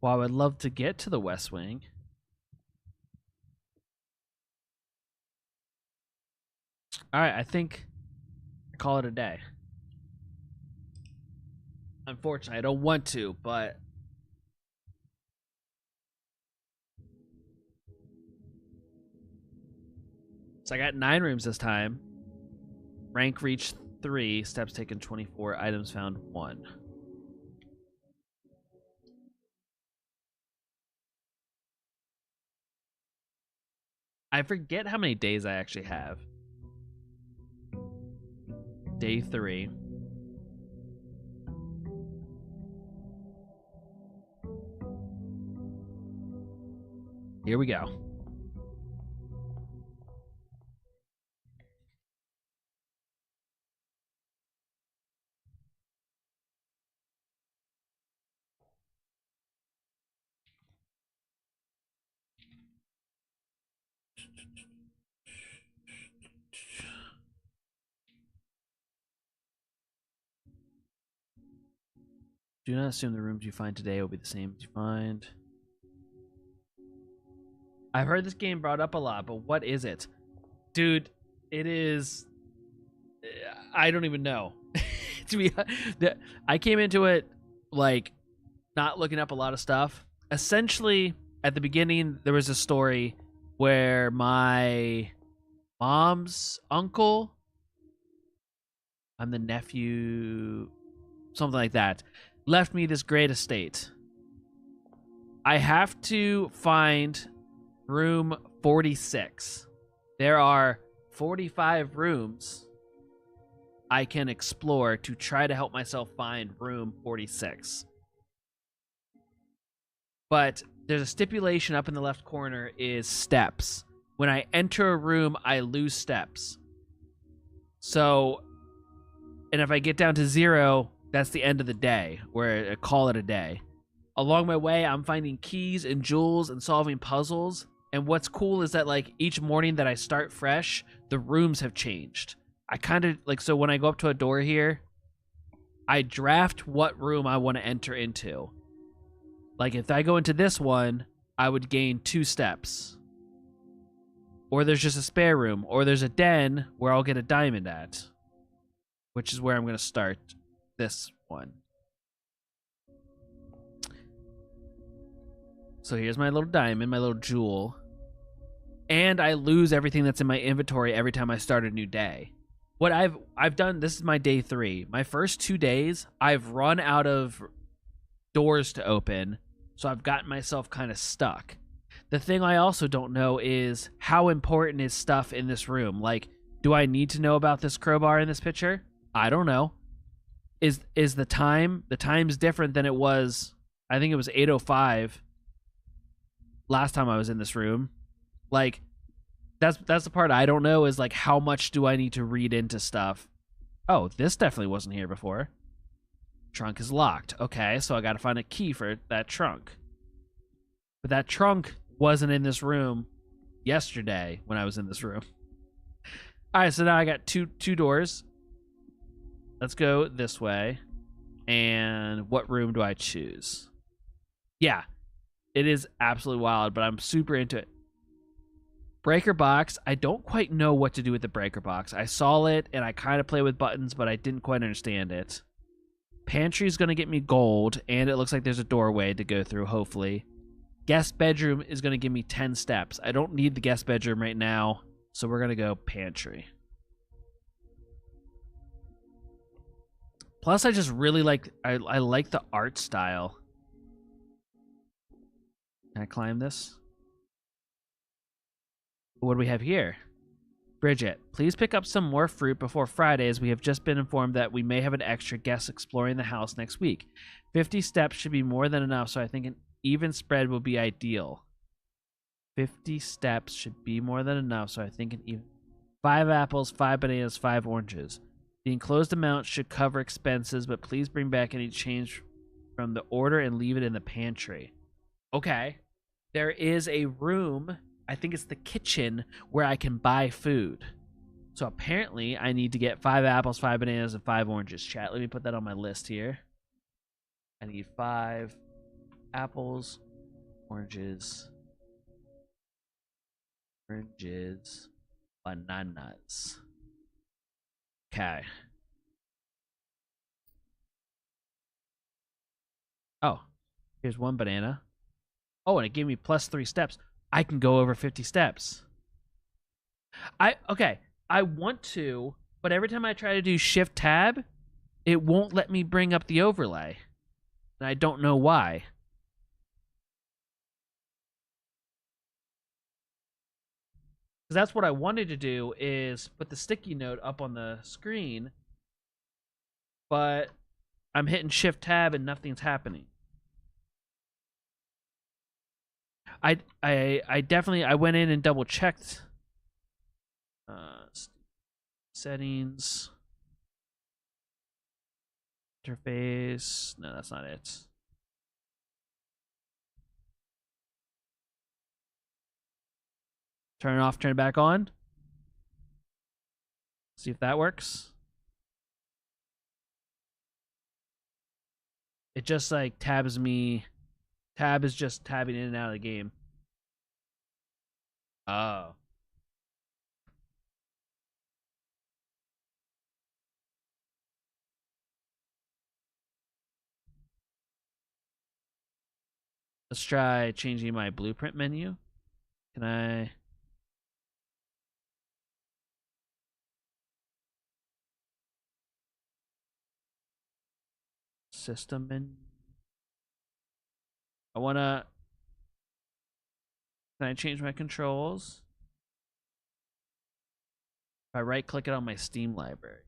Well, I would love to get to the West Wing. All right, I think I call it a day. Unfortunately, I don't want to, but so I got 9 rooms this time. Rank reached 3, steps taken 24, items found 1. I forget how many days I actually have. Day 3. Here we go. Do not assume the rooms you find today will be the same as you find. I've heard this game brought up a lot, but what is it? Dude, it is... I don't even know. To be, I came into it, like, not looking up a lot of stuff. Essentially, at the beginning, there was a story where my mom's uncle... I'm the nephew... something like that... left me this great estate. I have to find room 46. There are 45 rooms I can explore to try to help myself find room 46. But there's a stipulation up in the left corner is steps. When I enter a room, I lose steps. So, and if I get down to 0, that's the end of the day, where I call it a day. Along my way, I'm finding keys and jewels and solving puzzles. And what's cool is that, like, each morning that I start fresh, the rooms have changed. I kind of, like, so when I go up to a door here, I draft what room I want to enter into. Like, if I go into this one, I would gain 2 steps. Or there's just a spare room. Or there's a den where I'll get a diamond at. Which is where I'm going to start this one. So here's my little diamond, my little jewel. And I lose everything that's in my inventory every time I start a new day. What I've done, this is my day 3. My first 2 days, I've run out of doors to open, so I've gotten myself kind of stuck. The thing I also don't know is how important is stuff in this room. Like, do I need to know about this crowbar in this picture? I don't know. Is the time's different than it was, I think it was 8:05 last time I was in this room. Like, that's the part I don't know, is like, how much do I need to read into stuff? Oh, this definitely wasn't here before. Trunk is locked. Okay, so I gotta find a key for that trunk. But that trunk wasn't in this room yesterday when I was in this room. Alright, so now I got two doors. Let's go this way. And what room do I choose? Yeah, it is absolutely wild, but I'm super into it. Breaker box. I don't quite know what to do with the breaker box. I saw it, and I kind of play with buttons, but I didn't quite understand it. Pantry is going to get me gold, and it looks like there's a doorway to go through, hopefully. Guest bedroom is going to give me 10 steps. I don't need the guest bedroom right now, so we're going to go pantry. Plus, I just really like, I like the art style. Can I climb this? What do we have here? Bridget, please pick up some more fruit before Friday, as we have just been informed that we may have an extra guest exploring the house next week. 50 steps should be more than enough, so I think an even spread will be ideal. 50 steps should be more than enough, so I think an even... 5 apples, 5 bananas, 5 oranges. The enclosed amount should cover expenses, but please bring back any change from the order and leave it in the pantry. Okay. There is a room, I think it's the kitchen, where I can buy food. So apparently I need to get 5 apples, 5 bananas, and 5 oranges. Chat, let me put that on my list here. I need 5 apples, oranges, bananas. Okay. Oh, here's 1 banana. Oh, and it gave me plus 3 steps. I can go over 50 steps. Okay. I want to, but every time I try to do Shift Tab, it won't let me bring up the overlay. And I don't know why. Because that's what I wanted to do, is put the sticky note up on the screen, but I'm hitting Shift Tab and nothing's happening. I definitely, I went in and double checked settings, interface. No, that's not it. Turn it off, turn it back on. See if that works. It just like tabs me. Tab is just tabbing in and out of the game. Oh. Let's try changing my blueprint menu. Can I? System menu. I wanna. Can I change my controls? If I right click it on my Steam library.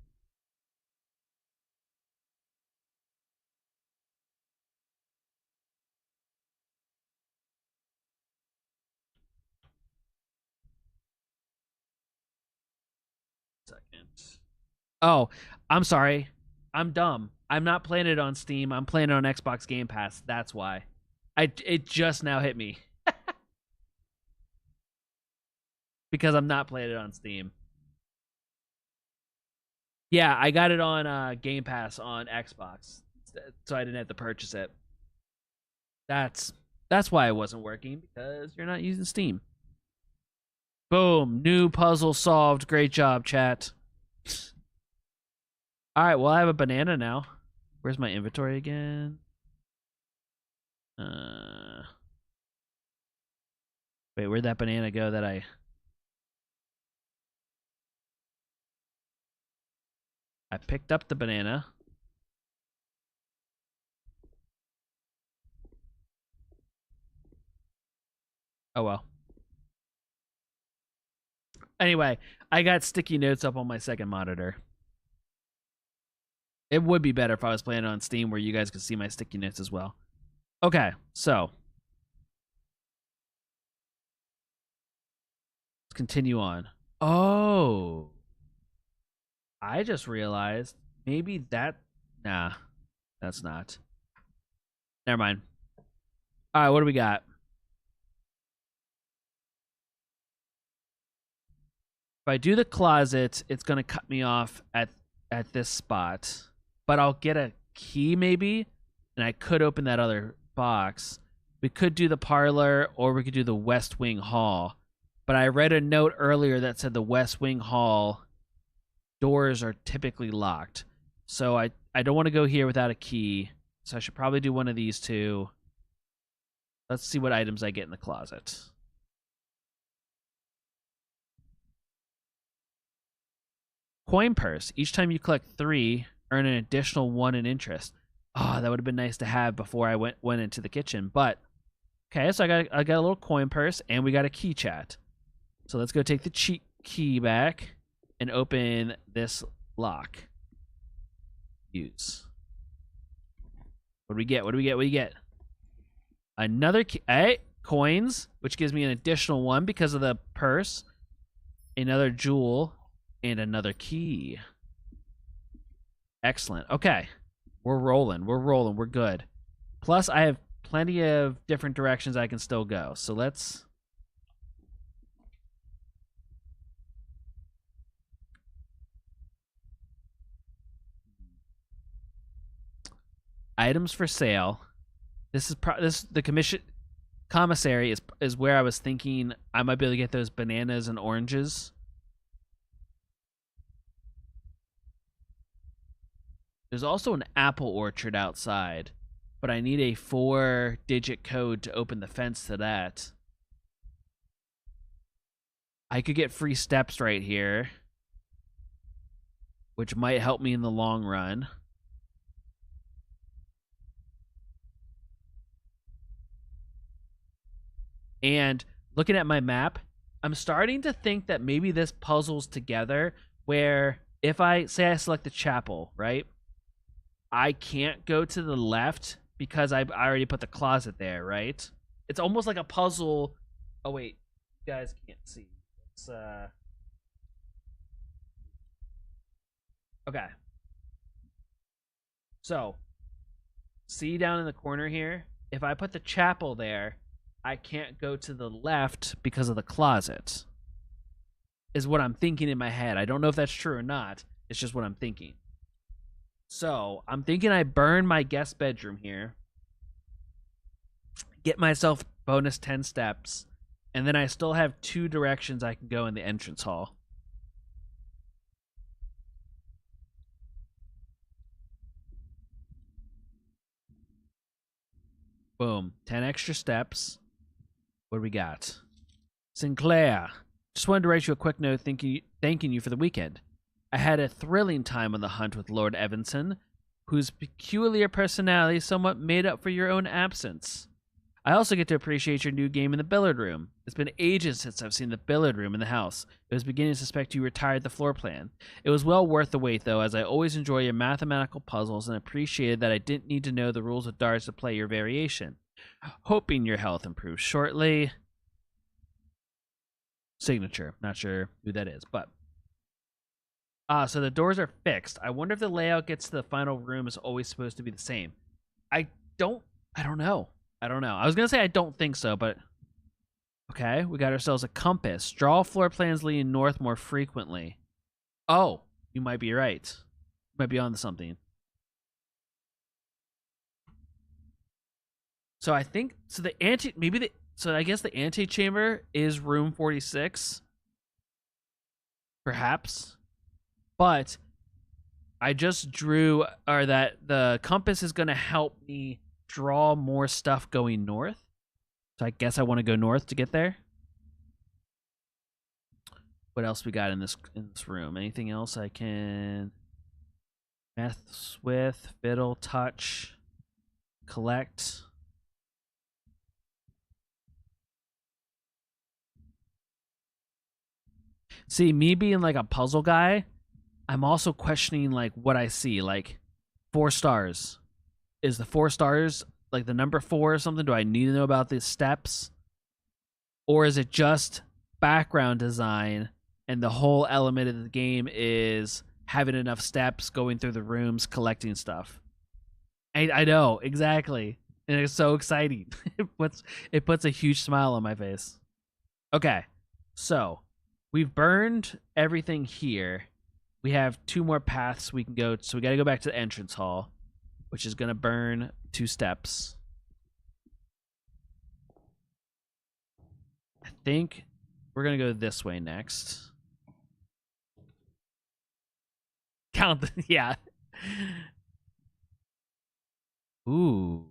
Second. Oh, I'm sorry. I'm dumb. I'm not playing it on Steam. I'm playing it on Xbox Game Pass. That's why. It just now hit me. Because I'm not playing it on Steam. Yeah, I got it on Game Pass on Xbox, so I didn't have to purchase it. That's why it wasn't working, because you're not using Steam. Boom, new puzzle solved. Great job, chat. All right, well, I have a banana now. Where's my inventory again? Wait, where'd that banana go that I picked up the banana. Oh well. Anyway, I got sticky notes up on my second monitor. It would be better if I was playing on Steam where you guys could see my sticky notes as well. Okay, so let's continue on. Oh, I just realized maybe that. Nah, that's not. Never mind. All right, what do we got? If I do the closet, it's gonna cut me off at this spot, but I'll get a key maybe, and I could open that other box. We could do the parlor, or we could do the West Wing Hall. But I read a note earlier that said the West Wing Hall doors are typically locked. So I don't want to go here without a key. So I should probably do one of these two. Let's see what items I get in the closet. Coin purse. Each time you collect 3, earn an additional 1 in interest. Oh, that would have been nice to have before I went into the kitchen. But okay, so I got a little coin purse, and we got a key, chat. So let's go take the cheat key back and open this lock. Use. What do we get? What do we get? What do you get? Another key. Hey, coins, which gives me an additional 1 because of the purse. Another jewel and another key. Excellent. Okay. We're rolling. We're rolling. We're good. Plus, I have plenty of different directions I can still go. So let's... Items for sale. This is the commissary is where I was thinking I might be able to get those bananas and oranges. There's also an apple orchard outside, but I need a 4-digit code to open the fence to that. I could get free steps right here, which might help me in the long run. And looking at my map, I'm starting to think that maybe this puzzles together where if I select the chapel, right? I can't go to the left because I already put the closet there, right? It's almost like a puzzle. Oh wait, you guys can't see. It's okay. So, see down in the corner here? If I put the chapel there, I can't go to the left because of the closet. Is what I'm thinking in my head. I don't know if that's true or not. It's just what I'm thinking. So, I'm thinking I burn my guest bedroom here. Get myself bonus 10 steps. And then I still have 2 directions I can go in the entrance hall. Boom. 10 extra steps. What do we got? Sinclair. Just wanted to write you a quick note thanking you for the weekend. I had a thrilling time on the hunt with Lord Evanson, whose peculiar personality somewhat made up for your own absence. I also get to appreciate your new game in the billiard room. It's been ages since I've seen the billiard room in the house. I was beginning to suspect you retired the floor plan. It was well worth the wait, though, as I always enjoy your mathematical puzzles and appreciated that I didn't need to know the rules of darts to play your variation. Hoping your health improves shortly. Signature. Not sure who that is, but... so the doors are fixed. I wonder if the layout gets to the final room is always supposed to be the same. I don't know. I was going to say I don't think so, but... Okay, we got ourselves a compass. Draw floor plans leading north more frequently. Oh, you might be right. You might be on to something. So I think... So I guess the antechamber is room 46. Perhaps. But I just drew, or that the compass is going to help me draw more stuff going north. So I guess I want to go north to get there. What else we got in this room? Anything else I can mess with? Fiddle, touch, collect. See, me being like a puzzle guy, I'm also questioning like what I see. Like 4 stars. Is the 4 stars like the number 4 or something? Do I need to know about the steps? Or is it just background design and the whole element of the game is having enough steps, going through the rooms, collecting stuff? I know, exactly. And it's so exciting. It puts a huge smile on my face. Okay, so we've burned everything here. We have 2 more paths we can go. So we got to go back to the entrance hall, which is going to burn 2 steps. I think we're going to go this way next. Count the... Yeah. Ooh.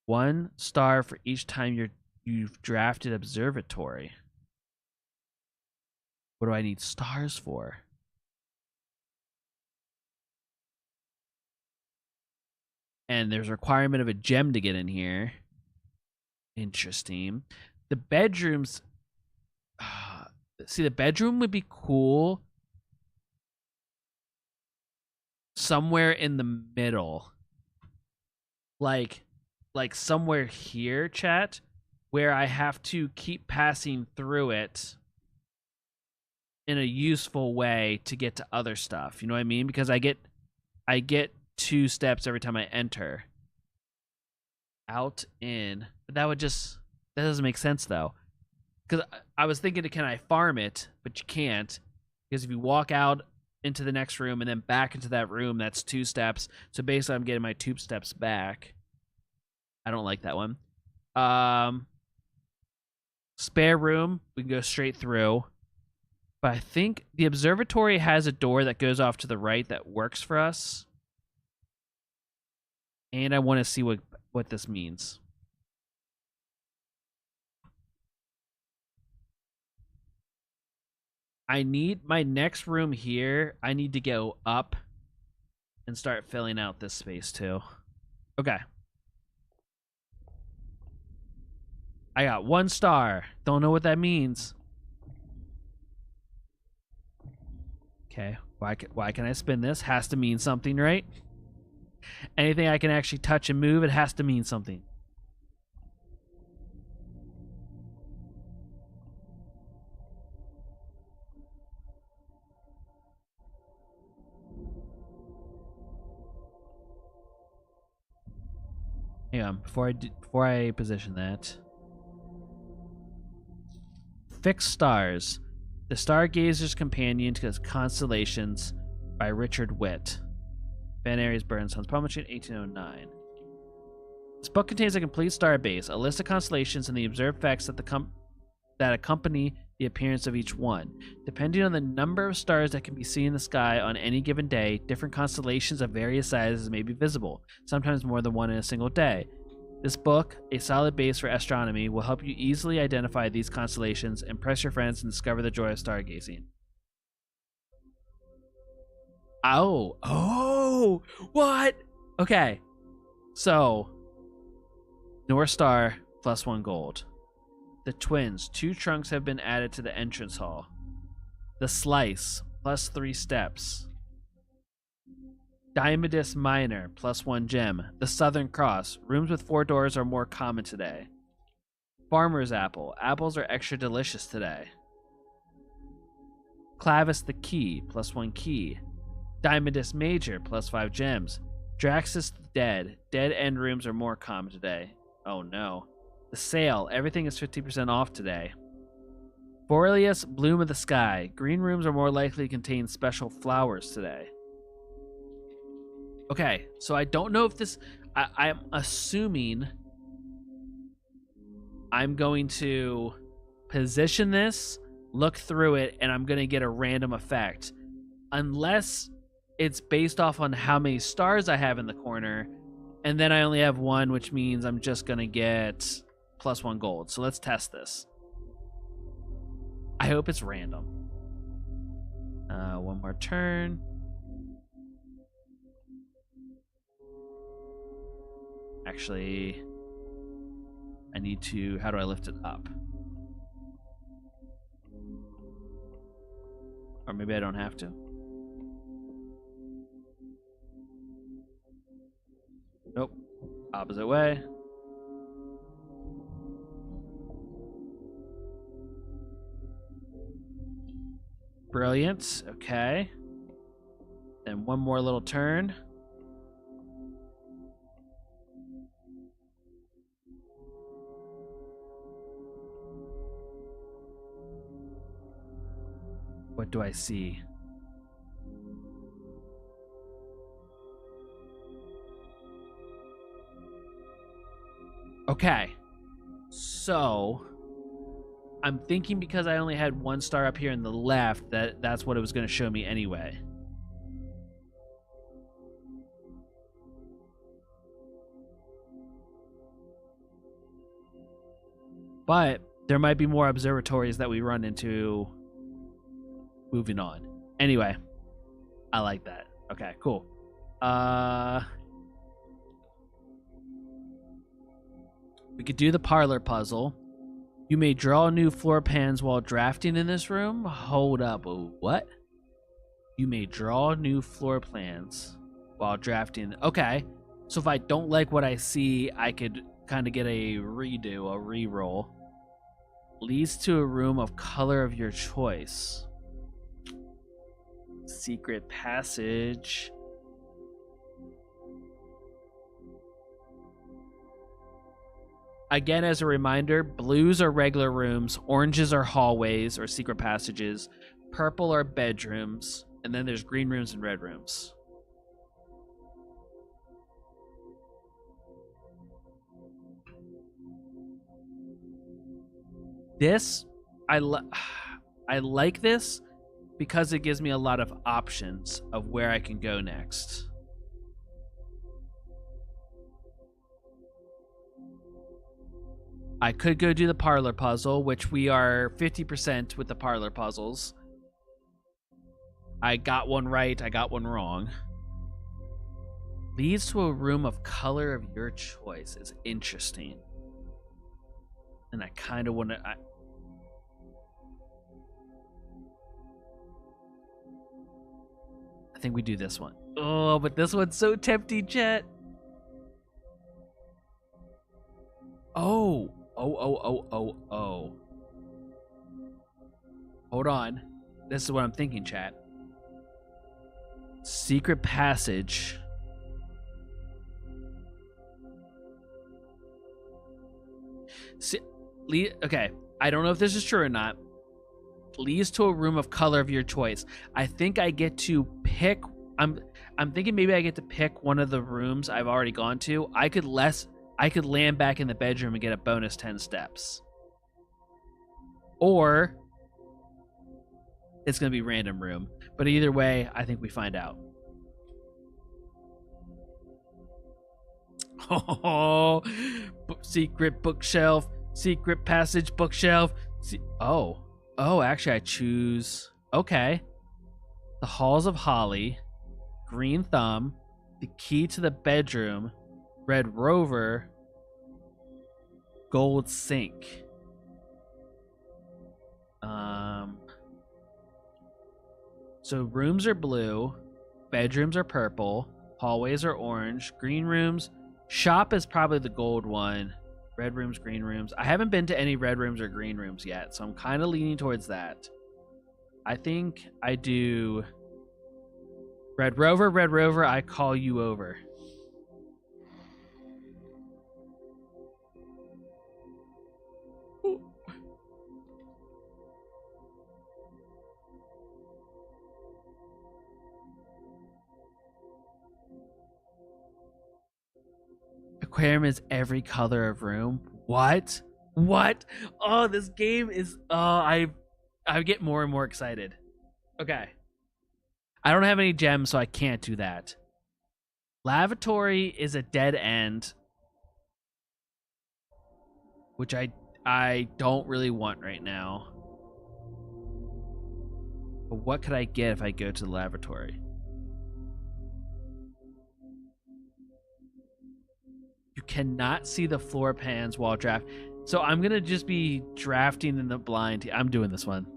1 star for each time you've drafted observatory. What do I need stars for? And there's a requirement of a gem to get in here. Interesting. The bedrooms... see, the bedroom would be cool somewhere in the middle. Like somewhere here, chat, where I have to keep passing through it in a useful way to get to other stuff. You know what I mean? Because I get 2 steps every time I enter. Out, in. But that doesn't make sense though. Because I was thinking, can I farm it? But you can't. Because if you walk out into the next room and then back into that room, that's 2 steps. So basically I'm getting my 2 steps back. I don't like that one. Spare room, we can go straight through. But I think the observatory has a door that goes off to the right that works for us. And I want to see what this means. I need my next room here. I need to go up and start filling out this space too. Okay. I got 1 star. Don't know what that means. Okay. Why can I spin this? Has to mean something, right? Anything I can actually touch and move, it has to mean something. Hang on, before I position that. Fixed Stars. The Stargazer's Companion to Constellations by Richard Witt. Van Aries Burnson's publishing 1809. This book contains a complete star base, a list of constellations, and the observed facts that accompany the appearance of each one. Depending on the number of stars that can be seen in the sky on any given day, different constellations of various sizes may be visible, sometimes more than one in a single day. This book, a solid base for astronomy, will help you easily identify these constellations, impress your friends, and discover the joy of stargazing. Oh, what? Okay, so North Star +1 gold. The Twins, 2 trunks have been added to the entrance hall. The Slice, +3 steps. Diamondus Minor, +1 gem. The Southern Cross, rooms with 4 doors are more common today. Farmer's Apple, apples are extra delicious today. Clavis the Key, +1 key. Diamondus Major, +5 gems. Draxus the Dead, dead end rooms are more common today. Oh no. The Sale, everything is 50% off today. Borealis, Bloom of the Sky, green rooms are more likely to contain special flowers today. Okay, so I don't know if this... I'm assuming I'm going to position this, look through it, and I'm going to get a random effect. Unless it's based off on how many stars I have in the corner, and then I only have 1, which means I'm just going to get +1 gold. So let's test this. I hope it's random. 1 more turn. Actually, I need to... How do I lift it up? Or maybe I don't have to. Nope. Opposite way. Brilliant. Okay. Then 1 more little turn. What do I see? Okay. So, I'm thinking because I only had 1 star up here in the left, that's what it was going to show me anyway. But there might be more observatories that we run into moving on. Anyway, I like that. Okay, cool. We could do the parlor puzzle. You may draw new floor plans while drafting in this room. Hold up. What? You may draw new floor plans while drafting. Okay. So if I don't like what I see, I could kind of get a redo, a re-roll. Leads to a room of color of your choice. Secret passage. Again, as a reminder, blues are regular rooms, oranges are hallways or secret passages, purple are bedrooms, and then there's green rooms and red rooms. This, I like this because it gives me a lot of options of where I can go next. I could go do the parlor puzzle, which we are 50% with the parlor puzzles. I got one right, I got one wrong. Leads to a room of color of your choice is interesting. And I kind of want to... I think we do this one. Oh, but this one's so tempting, chat. Oh. Oh. Hold on. This is what I'm thinking, chat. Secret passage. Okay, I don't know if this is true or not. Leads to a room of color of your choice. I think I get to pick. I'm thinking maybe I get to pick one of the rooms I've already gone to. I could land back in the bedroom and get a bonus 10 steps. Or it's going to be random room. But either way, I think we find out. Oh, secret bookshelf, secret passage bookshelf. Oh, actually I choose. Okay. The Halls of Holly, Green Thumb, the key to the bedroom, Red Rover, Gold Sink. So rooms are blue, bedrooms are purple, hallways are orange, green rooms. Shop is probably the gold one. Red rooms, green rooms. I haven't been to any red rooms or green rooms yet, so I'm kind of leaning towards that. I think I do Red Rover, I call you over. Aquarium is every color of room. What? Oh, this game is... I get more and more excited. Okay. I don't have any gems, so I can't do that. Lavatory is a dead end, which I don't really want right now. But what could I get if I go to the lavatory? You cannot see the floor pans while draft. So I'm going to just be drafting in the blind. I'm doing this one.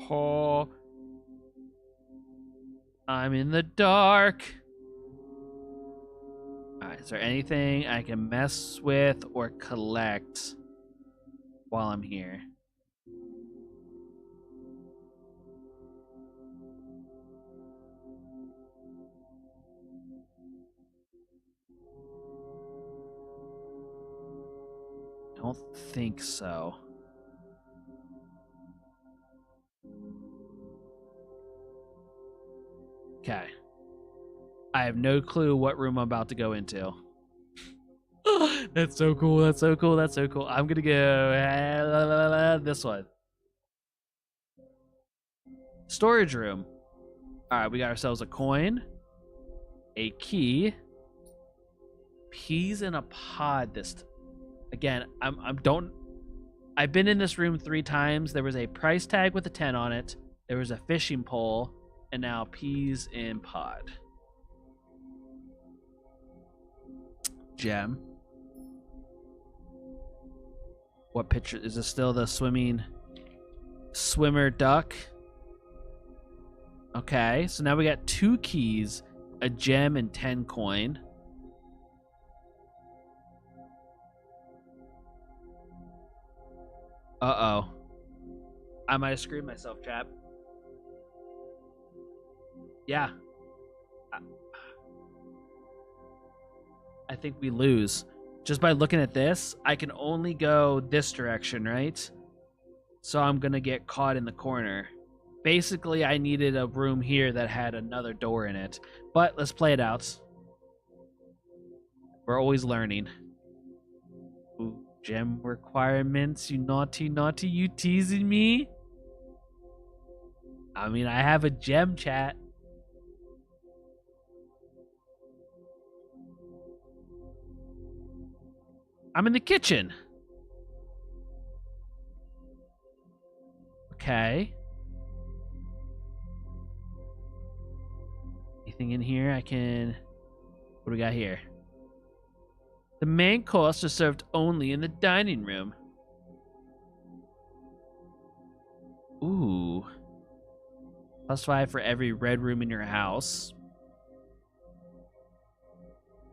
Oh. I'm in the dark. Alright, is there anything I can mess with or collect while I'm here? I don't think so. Okay. I have no clue what room I'm about to go into. That's so cool. That's so cool. That's so cool. I'm going to go this one. Storage room. All right, we got ourselves a coin, a key, peas in a pod. Again, I've been in this room 3 times. There was a price tag with a 10 on it. There was a fishing pole, and now peas in pod. Gem. What picture is this? Still the swimmer duck? Okay, so now we got 2 keys, a gem, and 10 coin. Uh-oh. I might have screwed myself, chap. Yeah. I think we lose. Just by looking at this, I can only go this direction, right? So I'm going to get caught in the corner. Basically, I needed a room here that had another door in it. But let's play it out. We're always learning. Ooh, gem requirements, you naughty, naughty, you teasing me? I mean, I have a gem, chat. I'm in the kitchen. Okay. Anything in here I can... What do we got here? The main course is served only in the dining room. Ooh. +5 for every red room in your house.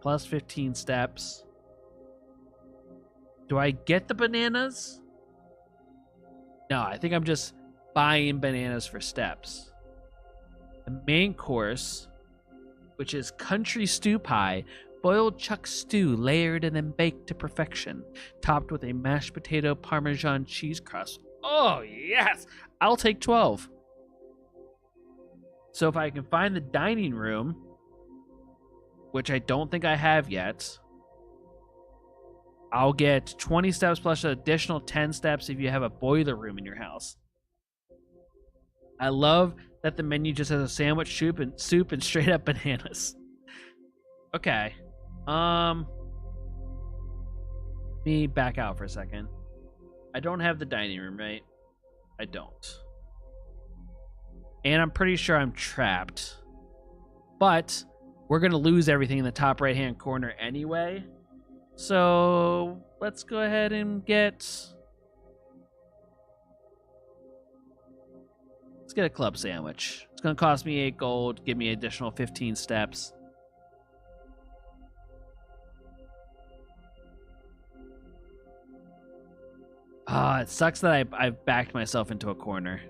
Plus 15 steps. Do I get the bananas? No, I think I'm just buying bananas for steps. The main course, which is country stew pie, boiled chuck stew layered and then baked to perfection, topped with a mashed potato Parmesan cheese crust. Oh, yes! I'll take 12. So if I can find the dining room, which I don't think I have yet, I'll get 20 steps plus an additional 10 steps if you have a boiler room in your house. I love that the menu just has a sandwich, soup, and straight up bananas. Okay. Me back out for a second. I don't have the dining room, right? I don't. And I'm pretty sure I'm trapped. But we're going to lose everything in the top right-hand corner anyway. So let's go ahead and let's get a club sandwich. It's going to cost me 8 gold, give me additional 15 steps. It sucks that I've backed myself into a corner.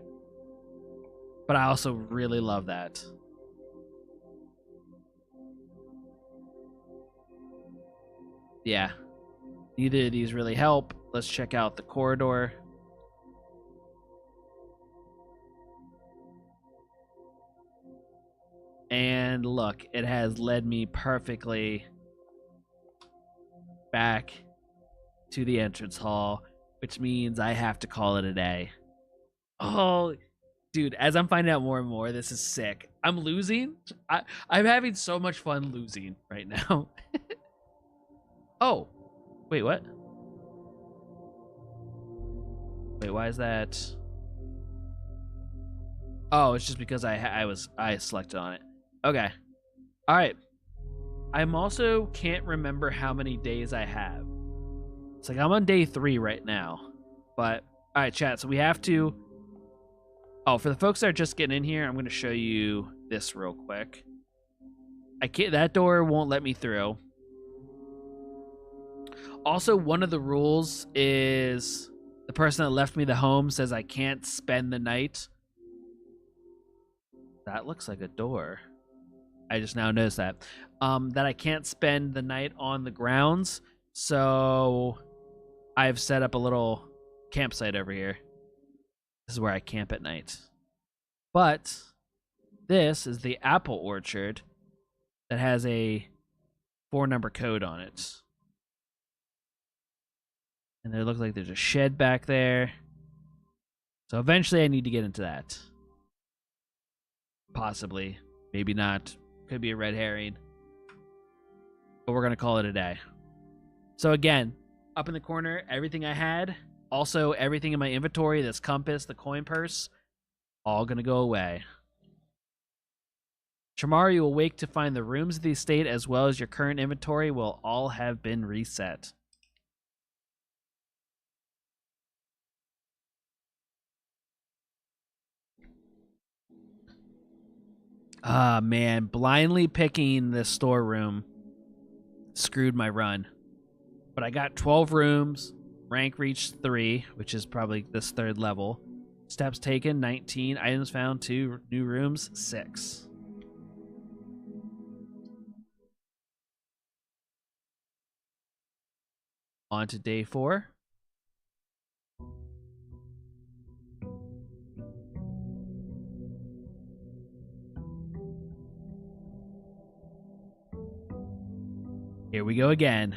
But I also really love that. Yeah. Neither of these really help. Let's check out the corridor. And look, it has led me perfectly back to the entrance hall, which means I have to call it a day. Oh, dude, as I'm finding out more and more, this is sick. I'm losing. I'm having so much fun losing right now. Oh, wait, what? Wait, why is that? Oh, it's just because I selected on it. Okay. All right. I'm also can't remember how many days I have. It's like I'm on day 3 right now. But all right, chat. So we have to. Oh, for the folks that are just getting in here, I'm going to show you this real quick. I can't. That door won't let me through. Also, one of the rules is the person that left me the home says I can't spend the night. That looks like a door. I just now noticed that. That I can't spend the night on the grounds. So I've set up a little campsite over here. This is where I camp at night. But this is the apple orchard that has a 4-number code on it. And there looks like there's a shed back there. So eventually I need to get into that. Possibly. Maybe not. Could be a red herring. But we're going to call it a day. So again, up in the corner, everything I had. Also, everything in my inventory, this compass, the coin purse, all going to go away. Tomorrow you will wake to find the rooms of the estate as well as your current inventory will all have been reset. Ah, man, blindly picking the storeroom screwed my run. But I got 12 rooms. Rank reached 3, which is probably this 3rd level. Steps taken 19. Items found 2. New rooms 6. On to day 4. Here we go again.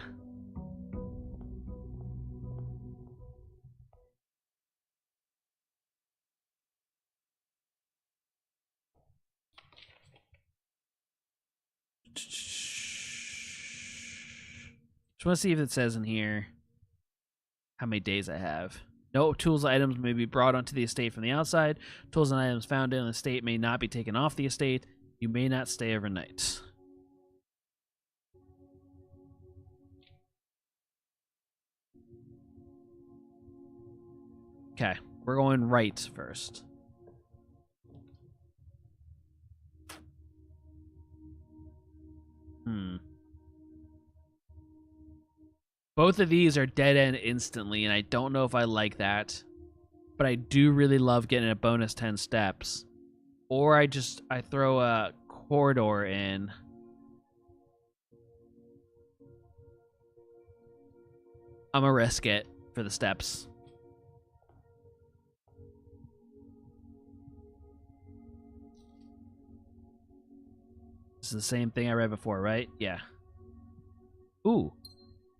Just want to see if it says in here how many days I have. No tools or items may be brought onto the estate from the outside. Tools and items found in the estate may not be taken off the estate. You may not stay overnight. Okay, we're going right first. Both of these are dead end instantly, and I don't know if I like that. But I do really love getting a bonus 10 steps. Or I throw a corridor in. I'm gonna risk it for the steps. This is the same thing I read before, right? Yeah. Ooh.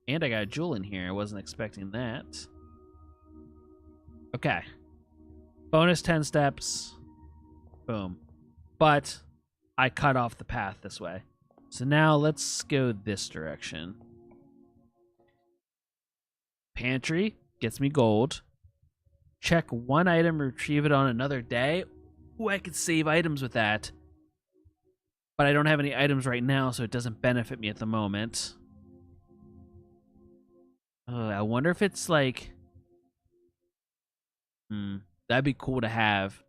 And I got a jewel in here. I wasn't expecting that. Okay. Bonus 10 steps. Boom. But I cut off the path this way. So now let's go this direction. Pantry gets me gold. Check one item, retrieve it on another day. Ooh, I could save items with that. But I don't have any items right now, so it doesn't benefit me at the moment. I wonder if it's like... that'd be cool to have.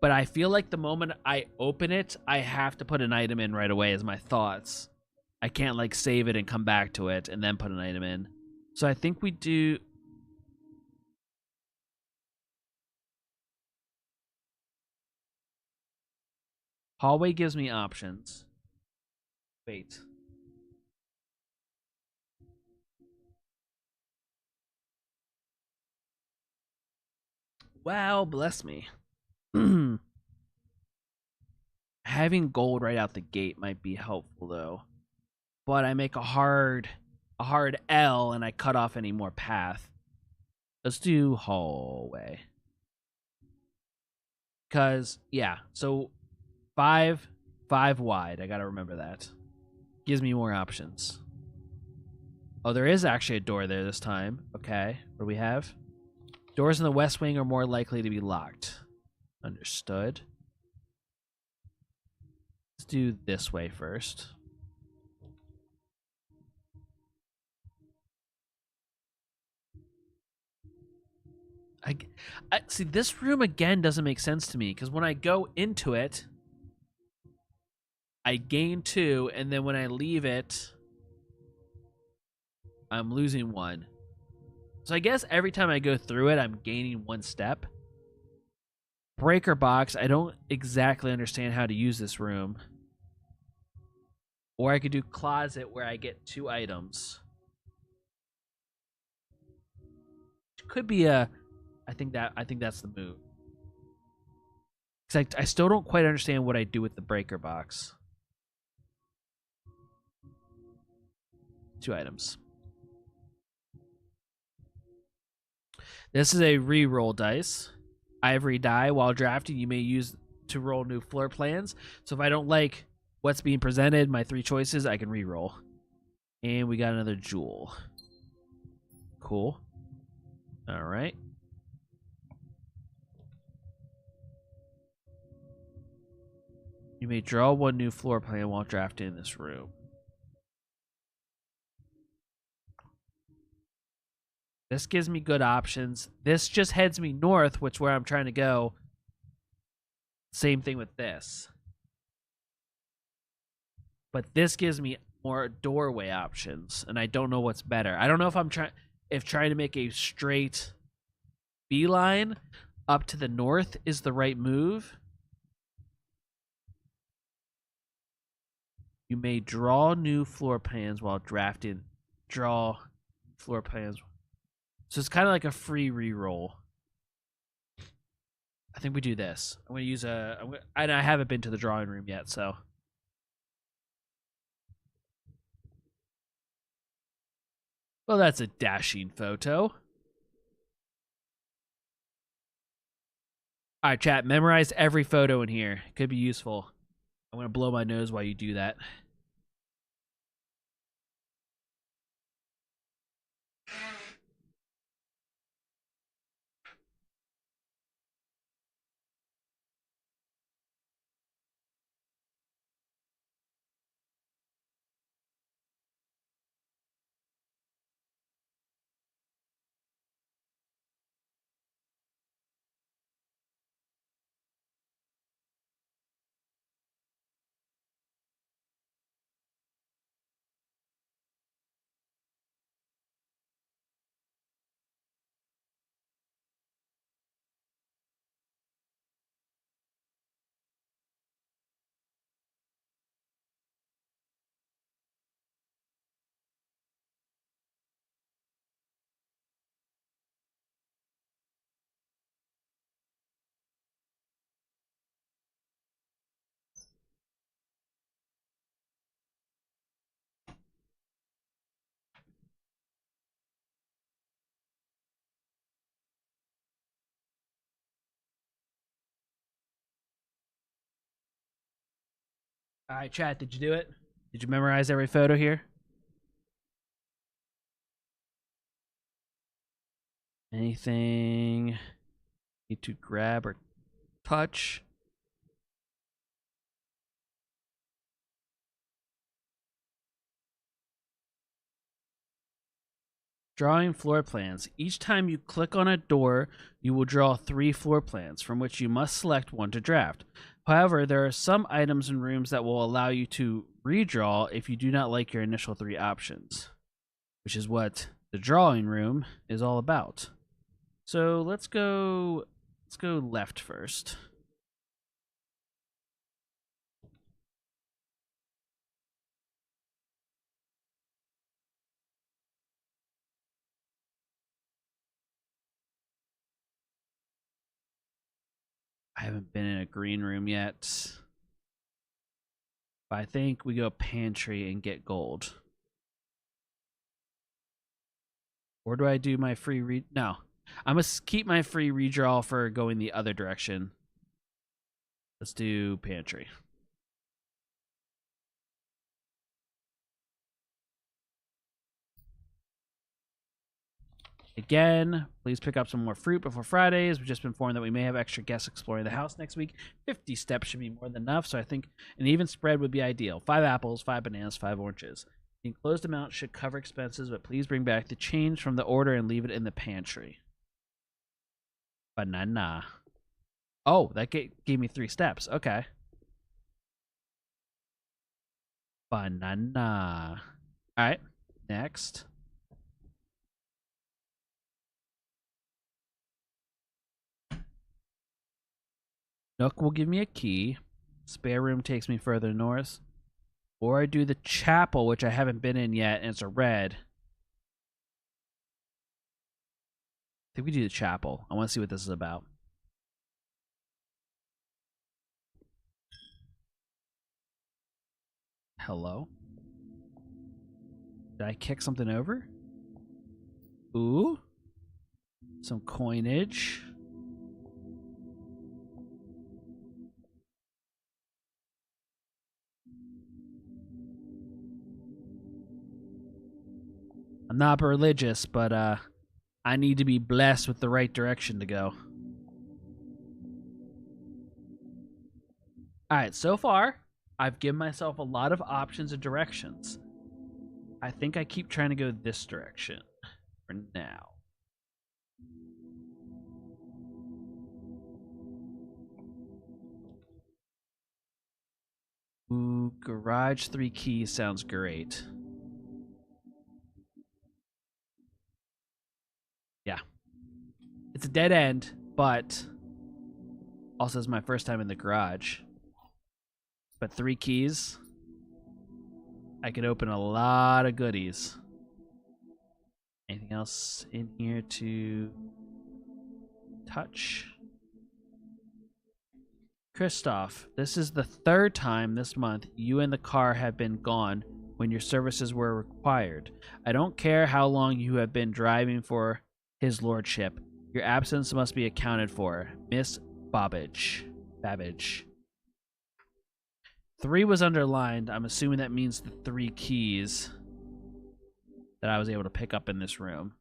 But I feel like the moment I open it, I have to put an item in right away as my thoughts. I can't like save it and come back to it and then put an item in. So I think we do... Hallway gives me options. Wait. Wow, bless me. Having gold right out the gate might be helpful though. But I make a hard L and I cut off any more path. Let's do hallway. Cause yeah, so 5 wide. I gotta remember that. Gives me more options. Oh, there is actually a door there this time. Okay, what do we have? Doors in the west wing are more likely to be locked. Understood. Let's do this way first. I see, this room again doesn't make sense to me because when I go into it, I gain 2, and then when I leave it, I'm losing 1. So I guess every time I go through it, I'm gaining 1 step. Breaker box, I don't exactly understand how to use this room. Or I could do closet where I get 2 items. Could be a... I think that's the move. Because I still don't quite understand what I do with the breaker box. 2 items. This is a re-roll dice. Ivory die. While drafting, you may use to roll new floor plans. So if I don't like what's being presented, my 3 choices, I can re-roll. And we got another jewel. Cool. All right. You may draw 1 new floor plan while drafting in this room. This gives me good options. This just heads me north, which where I'm trying to go. Same thing with this. But this gives me more doorway options, and I don't know what's better. I don't know if I'm trying... if trying to make a straight beeline up to the north is the right move. You may draw new floor plans while drafting. Draw floor plans. So it's kind of like a free reroll. I think we do this. I'm going to use I haven't been to the drawing room yet, so. Well, that's a dashing photo. All right, chat. Memorize every photo in here. It could be useful. I'm going to blow my nose while you do that. All right, chat. Did you do it? Did you memorize every photo here? Anything need to grab or touch? Drawing floor plans. Each time you click on a door, you will draw 3 floor plans, from which you must select one to draft. However, there are some items and rooms that will allow you to redraw if you do not like your initial 3 options, which is what the drawing room is all about. So let's go left first. I haven't been in a green room yet. But I think we go pantry and get gold. Or do I do my free read? No. I must keep my free redraw for going the other direction. Let's do pantry. Again, please pick up some more fruit before Fridays. We've just been informed that we may have extra guests exploring the house next week. 50 steps should be more than enough, so I think an even spread would be ideal. 5 apples, 5 bananas, 5 oranges. The enclosed amount should cover expenses, but please bring back the change from the order and leave it in the pantry. Banana. Oh, that gave me 3 steps. Okay. Banana. All right, next. Nook will give me a key. Spare room takes me further north. Or I do the chapel, which I haven't been in yet, and it's a red. I think we do the chapel. I want to see what this is about. Hello? Did I kick something over? Ooh. Some coinage. I'm not religious, but I need to be blessed with the right direction to go. Alright, so far, I've given myself a lot of options and directions. I think I keep trying to go this direction for now. Ooh, garage 3 keys sounds great. It's a dead end, but also is my first time in the garage. But 3 keys. I could open a lot of goodies. Anything else in here to touch? Christoph, this is the 3rd time this month you and the car have been gone when your services were required. I don't care how long you have been driving for his lordship. Your absence must be accounted for. Miss Babbage. 3 was underlined. I'm assuming that means the 3 keys that I was able to pick up in this room.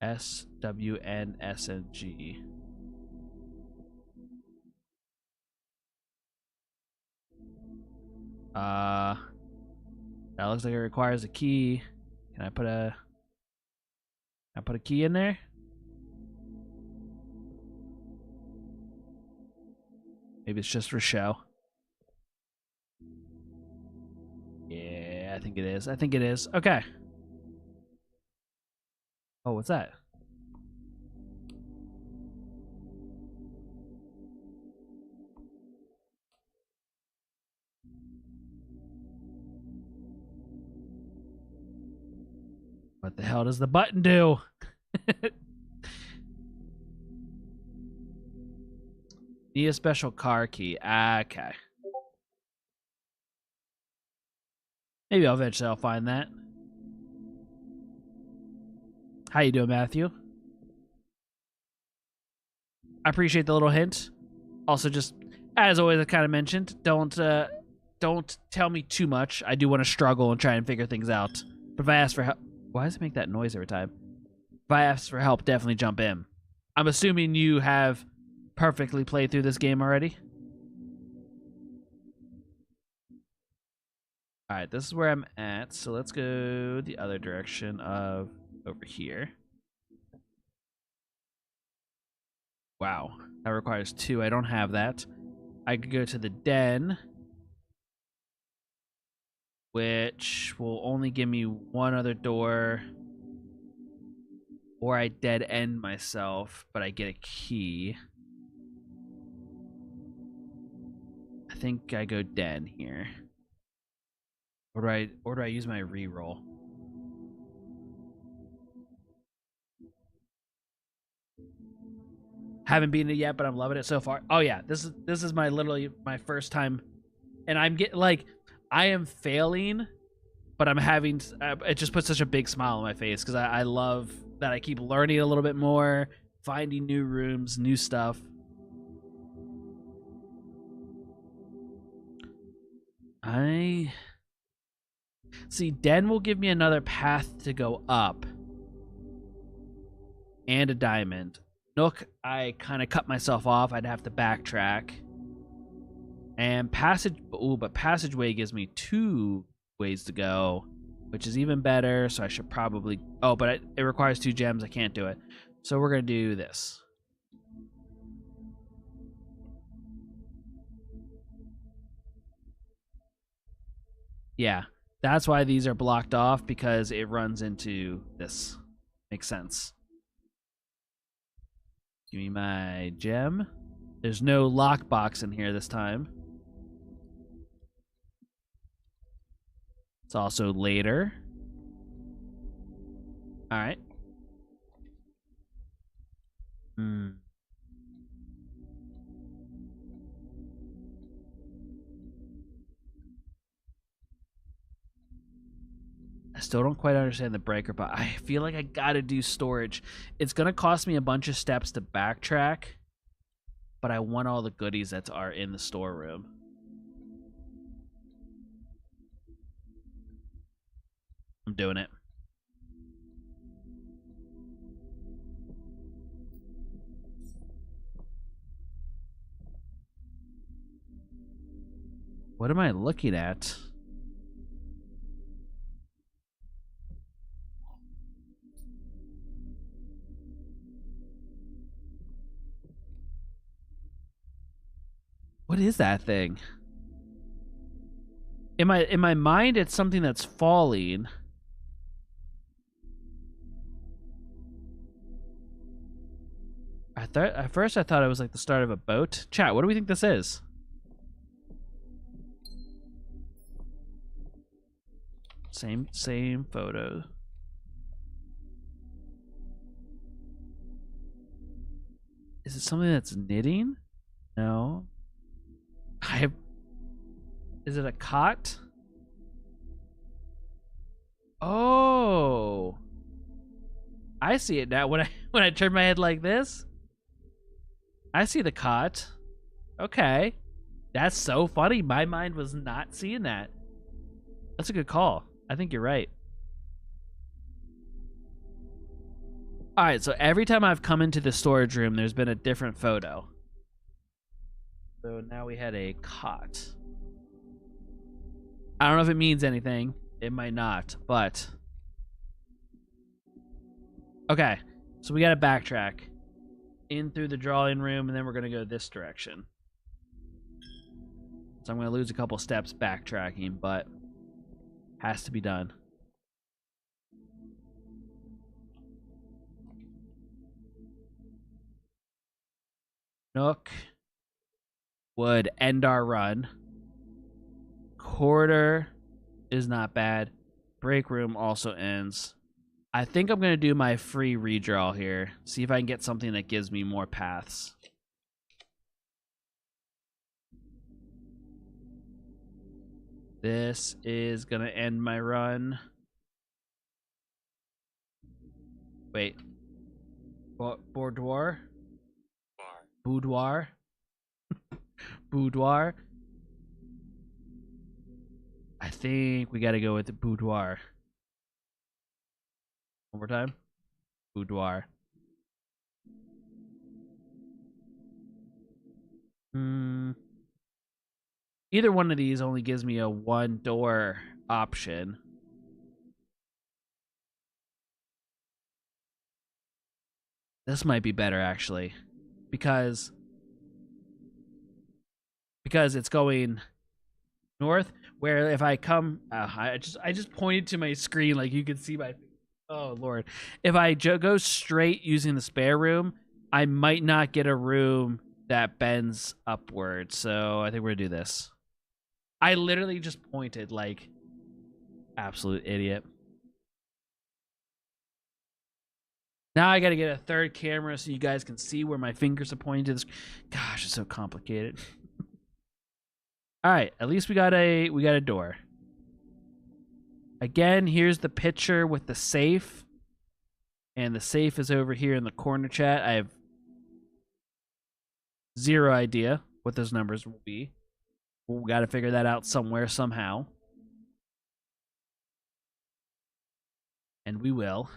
S, W, N, S, and G. That looks like it requires a key. Can I put a key in there? Maybe it's just for show. Yeah, I think it is. Okay. Oh, what's that? What the hell does the button do? Need a special car key. Okay. Maybe eventually I'll find that. How you doing, Matthew? I appreciate the little hint. Also, just as always, I kind of mentioned, don't tell me too much. I do want to struggle and try and figure things out. But if I ask for help, why does it make that noise every time? If I ask for help, definitely jump in. I'm assuming you have perfectly played through this game already. All right, this is where I'm at. So let's go the other direction of over here. Wow, that requires 2. I don't have that. I could go to the den, which will only give me 1 other door, or I dead end myself, but I get a key. I think I go den here. Or do I use my reroll? Haven't beaten it yet, but I'm loving it so far. Oh yeah, this is literally my first time, and I'm getting like, I am failing, but I'm having, it just puts such a big smile on my face because I love that I keep learning a little bit more, finding new rooms, new stuff. I see, Den will give me another path to go up and a diamond. Nook, I kind of cut myself off. I'd have to backtrack. And but Passageway gives me 2 ways to go, which is even better. So I should probably, but it requires 2 gems. I can't do it. So we're going to do this. Yeah, that's why these are blocked off, because it runs into this. Makes sense. Give me my gem. There's no lockbox in here this time. It's also later. All right. I still don't quite understand the breaker, but I feel like I gotta do storage. It's gonna cost me a bunch of steps to backtrack, but I want all the goodies that are in the storeroom. I'm doing it. What am I looking at? What is that thing? In my mind, it's something that's falling. At first I thought it was like the start of a boat. Chat, what do we think this is? Same photo. Is it something that's knitting? No. Is it a cot? Oh. I see it now. When I turn my head like this, I see the cot. Okay. That's so funny. My mind was not seeing that. That's a good call. I think you're right. All right, so every time I've come into the storage room, there's been a different photo. So now we had a cot. I don't know if it means anything. It might not, but... Okay, so we gotta backtrack. In through the drawing room, and then we're gonna go this direction. So I'm gonna lose a couple steps backtracking, but... has to be done. Nook would end our run. Corridor is not bad. Break room also ends. I think I'm going to do my free redraw here. See if I can get something that gives me more paths. This is going to end my run. Wait. Boudoir? Boudoir? Boudoir? I think we got to go with the boudoir. One more time. Boudoir. Either one of these only gives me a one door option. This might be better actually, because it's going north. Where if I come, I just pointed to my screen like you can see my. Oh Lord! If I go straight using the spare room, I might not get a room that bends upward. So I think we're gonna do this. I literally just pointed like absolute idiot. Now I gotta get a third camera so you guys can see where my fingers are pointing to this. Gosh, it's so complicated. All right, at least we got a door. Again, here's the picture with the safe. And the safe is over here in the corner chat. I have zero idea what those numbers will be. We got to figure that out somewhere, somehow. And we will.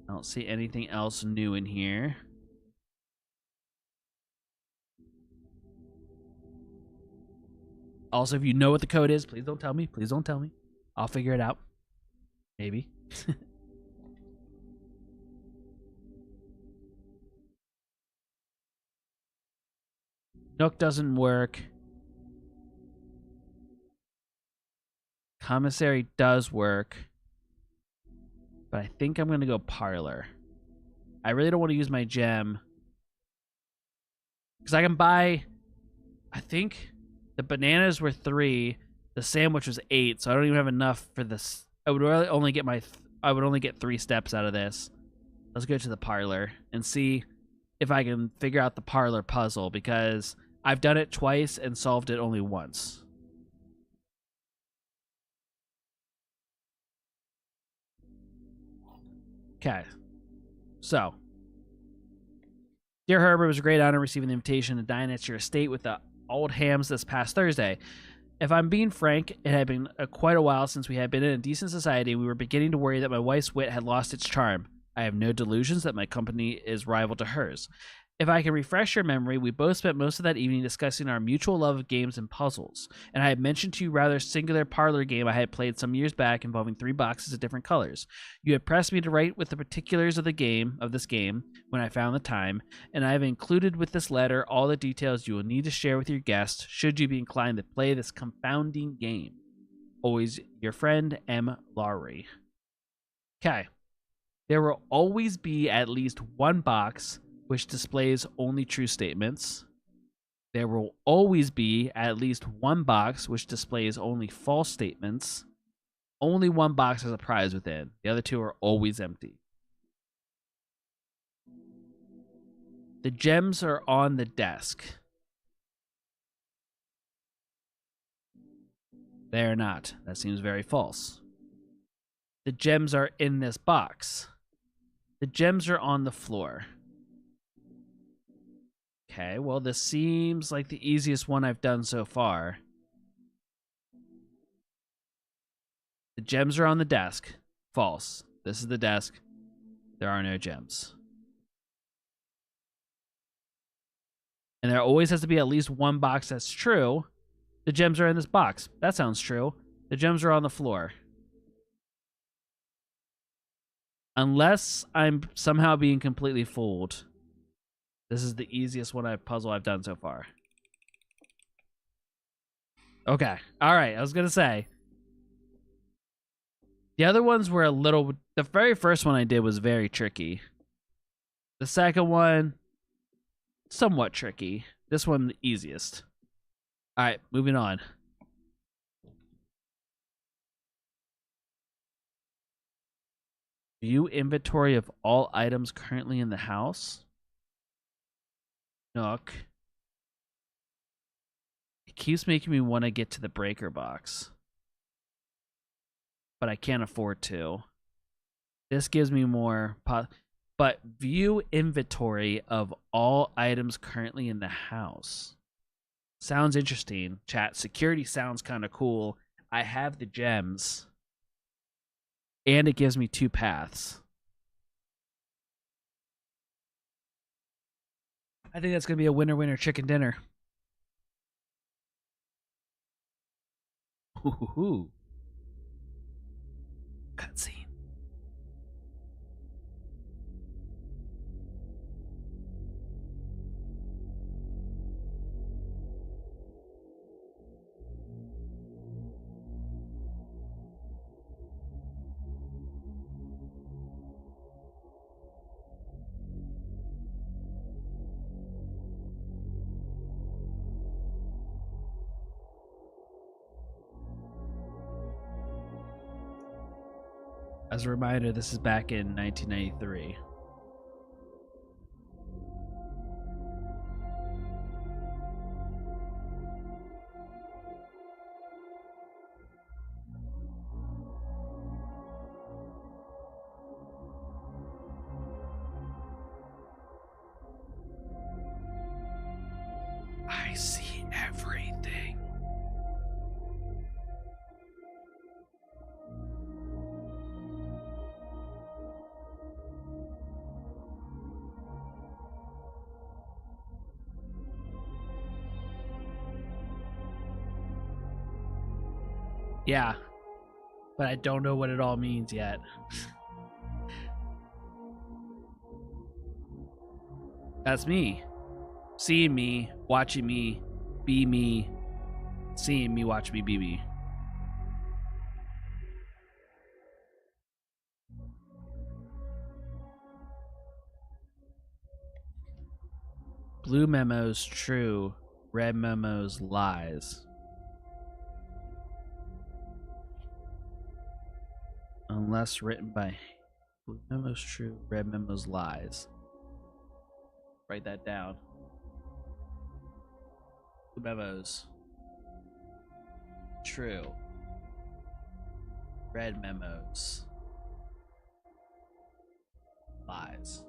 I don't see anything else new in here. Also, if you know what the code is, please don't tell me. Please don't tell me. I'll figure it out. Maybe. Nook doesn't work. Commissary does work. But I think I'm going to go parlor. I really don't want to use my gem. Because I can buy... I think... the bananas were 3. The sandwich was 8, so I don't even have enough for this. I would really only get I would only get 3 steps out of this. Let's go to the parlor and see if I can figure out the parlor puzzle, because I've done it twice and solved it only once. Okay. So, dear Herbert, it was a great honor receiving the invitation to dine at your estate with the old hams this past Thursday. If I'm being frank, it had been quite a while since we had been in a decent society. We were beginning to worry that my wife's wit had lost its charm. I have no delusions that my company is rival to hers. If I can refresh your memory, we both spent most of that evening discussing our mutual love of games and puzzles, and I had mentioned to you a rather singular parlor game I had played some years back involving 3 boxes of different colors. You had pressed me to write with the particulars of this game when I found the time, and I have included with this letter all the details you will need to share with your guests should you be inclined to play this confounding game. Always your friend, M. Lowry. Okay. There will always be at least one box which displays only true statements. There will always be at least one box which displays only false statements. Only one box has a prize within. The other 2 are always empty. The gems are on the desk. They are not. That seems very false. The gems are in this box. The gems are on the floor. Okay, well, this seems like the easiest one I've done so far. The gems are on the desk. False. This is the desk. There are no gems. And there always has to be at least one box that's true. The gems are in this box. That sounds true. The gems are on the floor. Unless I'm somehow being completely fooled. This is the easiest puzzle I've done so far. Okay. All right. I was going to say. The other ones were a little... The very first one I did was very tricky. The second one, somewhat tricky. This one, the easiest. All right. Moving on. View inventory of all items currently in the house. Nook. It keeps making me want to get to the breaker box. But I can't afford to. This gives me more... But view inventory of all items currently in the house. Sounds interesting. Chat, security sounds kind of cool. I have the gems. And it gives me 2 paths. I think that's going to be a winner chicken dinner. Ooh. Cutscene. As a reminder, this is back in 1993. I see everything. Yeah, but I don't know what it all means yet. That's me. Seeing me, watching me, be me, seeing me, watch me, be me. Blue memos true, red memos lies. Unless written by blue memos true, red memos lies. Write that down. Blue memos true, red memos lies.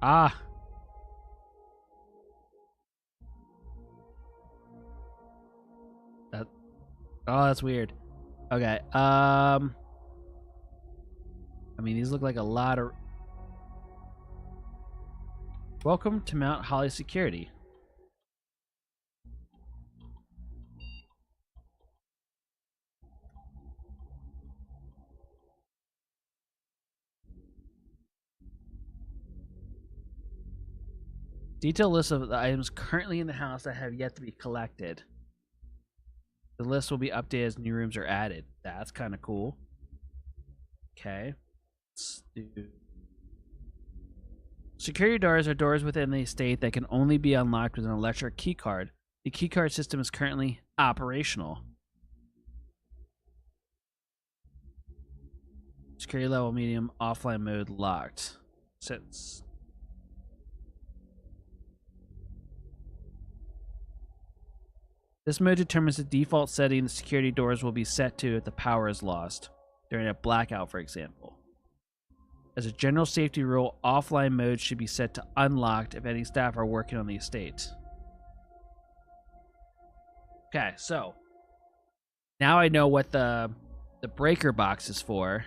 Ah. Oh, that's weird. Okay. I mean, these look like a lot of. Welcome to Mount Holly Security. Detailed list of the items currently in the house that have yet to be collected. The list will be updated as new rooms are added. That's kind of cool. Okay. Let's do... Security doors are doors within the estate that can only be unlocked with an electric keycard. The keycard system is currently operational. Security level medium, offline mode locked. Since... This mode determines the default setting the security doors will be set to if the power is lost, during a blackout, for example. As a general safety rule, offline mode should be set to unlocked if any staff are working on the estate. Okay, so now I know what the breaker box is for.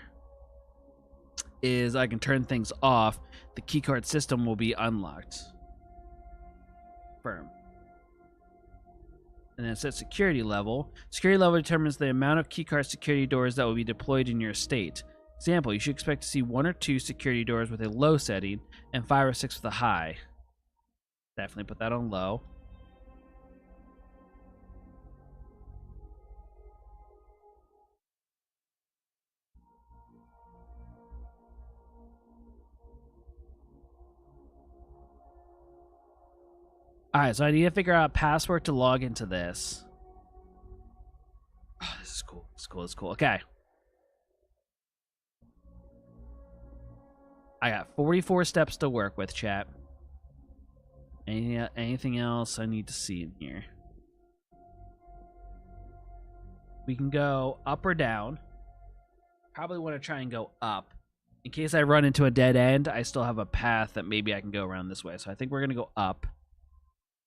Is I can turn things off. The keycard system will be unlocked. Firm. And then it says security level. Security level determines the amount of keycard security doors that will be deployed in your estate. Example, you should expect to see 1 or 2 security doors with a low setting and 5 or 6 with a high. Definitely put that on low. Alright, so I need to figure out a password to log into this. Oh, this is cool. This is cool. This is cool. Okay. I got 44 steps to work with, chat. Anything else I need to see in here? We can go up or down. Probably want to try and go up. In case I run into a dead end, I still have a path that maybe I can go around this way. So I think we're going to go up.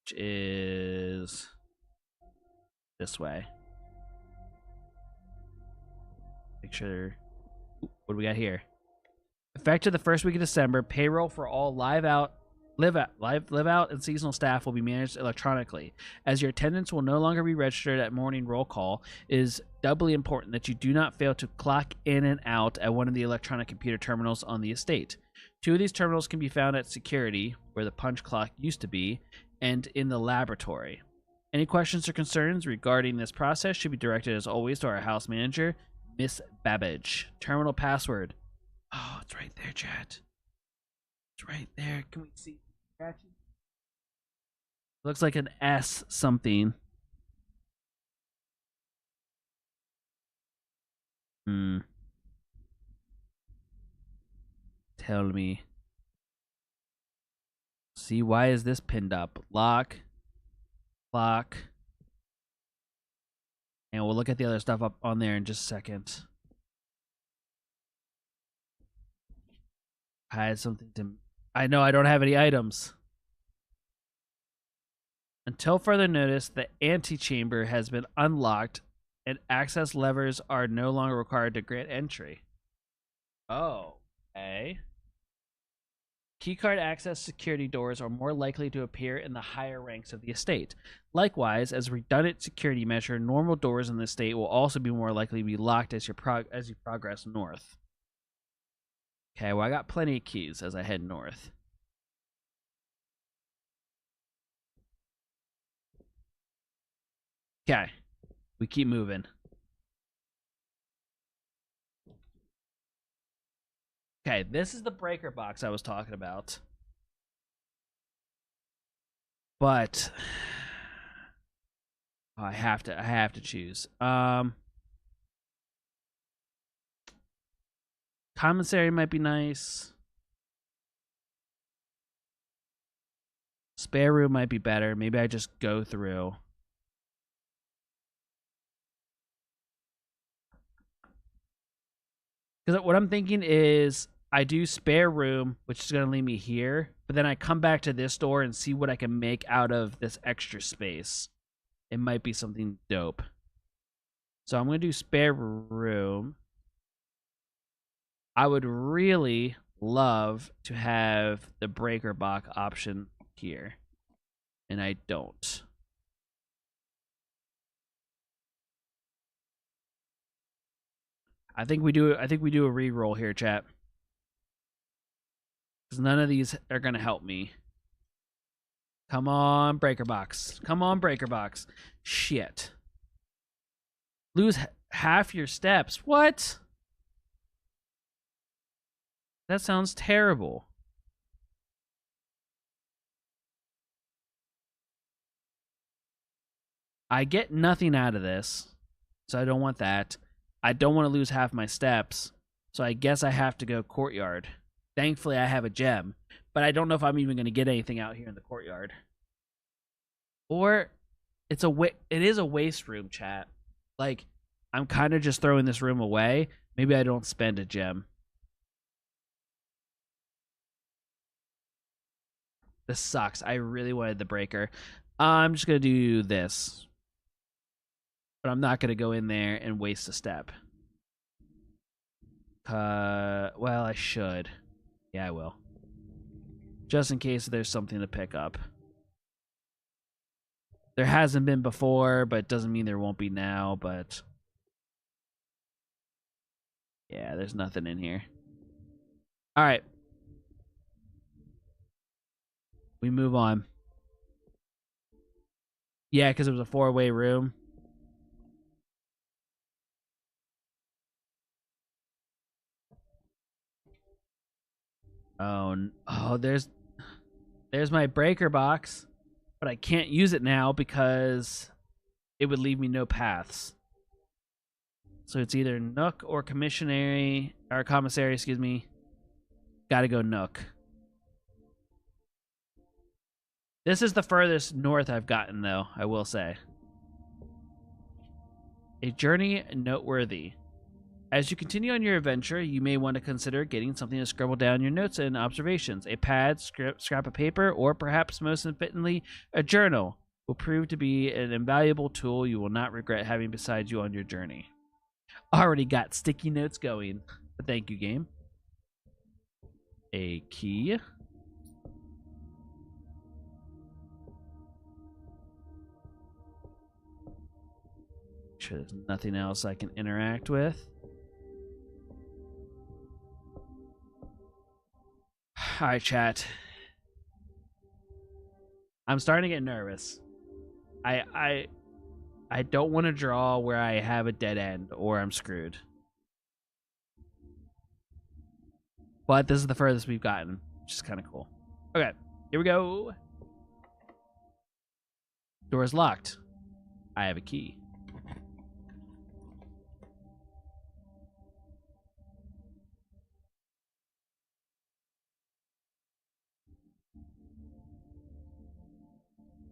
Which is this way. Make sure. What do we got here? Effective the first week of December, payroll for all live out, and seasonal staff will be managed electronically. As your attendance will no longer be registered at morning roll call, it is doubly important that you do not fail to clock in and out at one of the electronic computer terminals on the estate. 2 of these terminals can be found at security, where the punch clock used to be, and in the laboratory. Any questions or concerns regarding this process should be directed, as always, to our house manager, Miss Babbage. Terminal password. Oh, it's right there, chat. It's right there. Can we see? Looks like an S something. Tell me. See, why is this pinned up? Lock. Lock. And we'll look at the other stuff up on there in just a second. I had something to... I know I don't have any items. Until further notice, the antechamber has been unlocked and access levers are no longer required to grant entry. Oh, okay. Keycard access security doors are more likely to appear in the higher ranks of the estate. Likewise, as a redundant security measure, normal doors in the estate will also be more likely to be locked as you progress north. Okay, well, I got plenty of keys as I head north. Okay, we keep moving. Okay, this is the breaker box I was talking about. But I have to choose. Commissary might be nice. Spare room might be better. Maybe I just go through. Because what I'm thinking is I do spare room, which is going to leave me here, but then I come back to this door and see what I can make out of this extra space. It might be something dope. So I'm going to do spare room. I would really love to have the breaker box option here. And I don't. I think we do a re-roll here, chat. Because none of these are going to help me. Come on, breaker box. Come on, breaker box. Shit. Lose half your steps. What? That sounds terrible. I get nothing out of this, so I don't want that. I don't want to lose half my steps, so I guess I have to go courtyard. Thankfully, I have a gem, but I don't know if I'm even going to get anything out here in the courtyard. Or it is a waste room, chat. Like, I'm kind of just throwing this room away. Maybe I don't spend a gem. This sucks. I really wanted the breaker. I'm just going to do this. But I'm not going to go in there and waste a step. Well, I should. Yeah, I will. Just in case there's something to pick up. There hasn't been before, but it doesn't mean there won't be now, but... yeah, there's nothing in here. Alright. We move on. Yeah, because it was a 4-way room. Oh, there's my breaker box, but I can't use it now because it would leave me no paths. So it's either Nook or commissary, excuse me. Gotta go Nook. This is the furthest north I've gotten, though, I will say. A journey noteworthy. As you continue on your adventure, you may want to consider getting something to scribble down your notes and observations. A pad, scrap of paper, or perhaps most fittingly, a journal will prove to be an invaluable tool you will not regret having beside you on your journey. Already got sticky notes going. But thank you, game. A key. Sure there's nothing else I can interact with. Alright, chat. I'm starting to get nervous. I don't want to draw where I have a dead end or I'm screwed. But this is the furthest we've gotten, which is kind of cool. Okay, here we go. Door is locked. I have a key.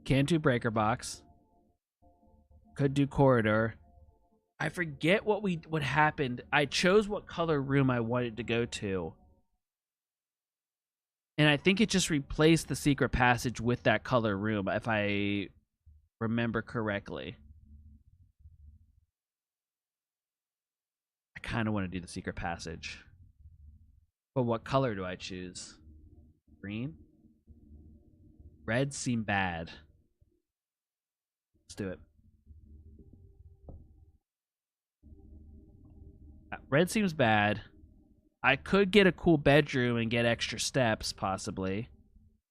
Can't do breaker box. Could do corridor. I forget what happened. I chose what color room I wanted to go to. And I think it just replaced the secret passage with that color room, if I remember correctly. I kind of want to do the secret passage. But what color do I choose? Green? Red seem bad. Let's do it. Red seems bad. I could get a cool bedroom and get extra steps, possibly.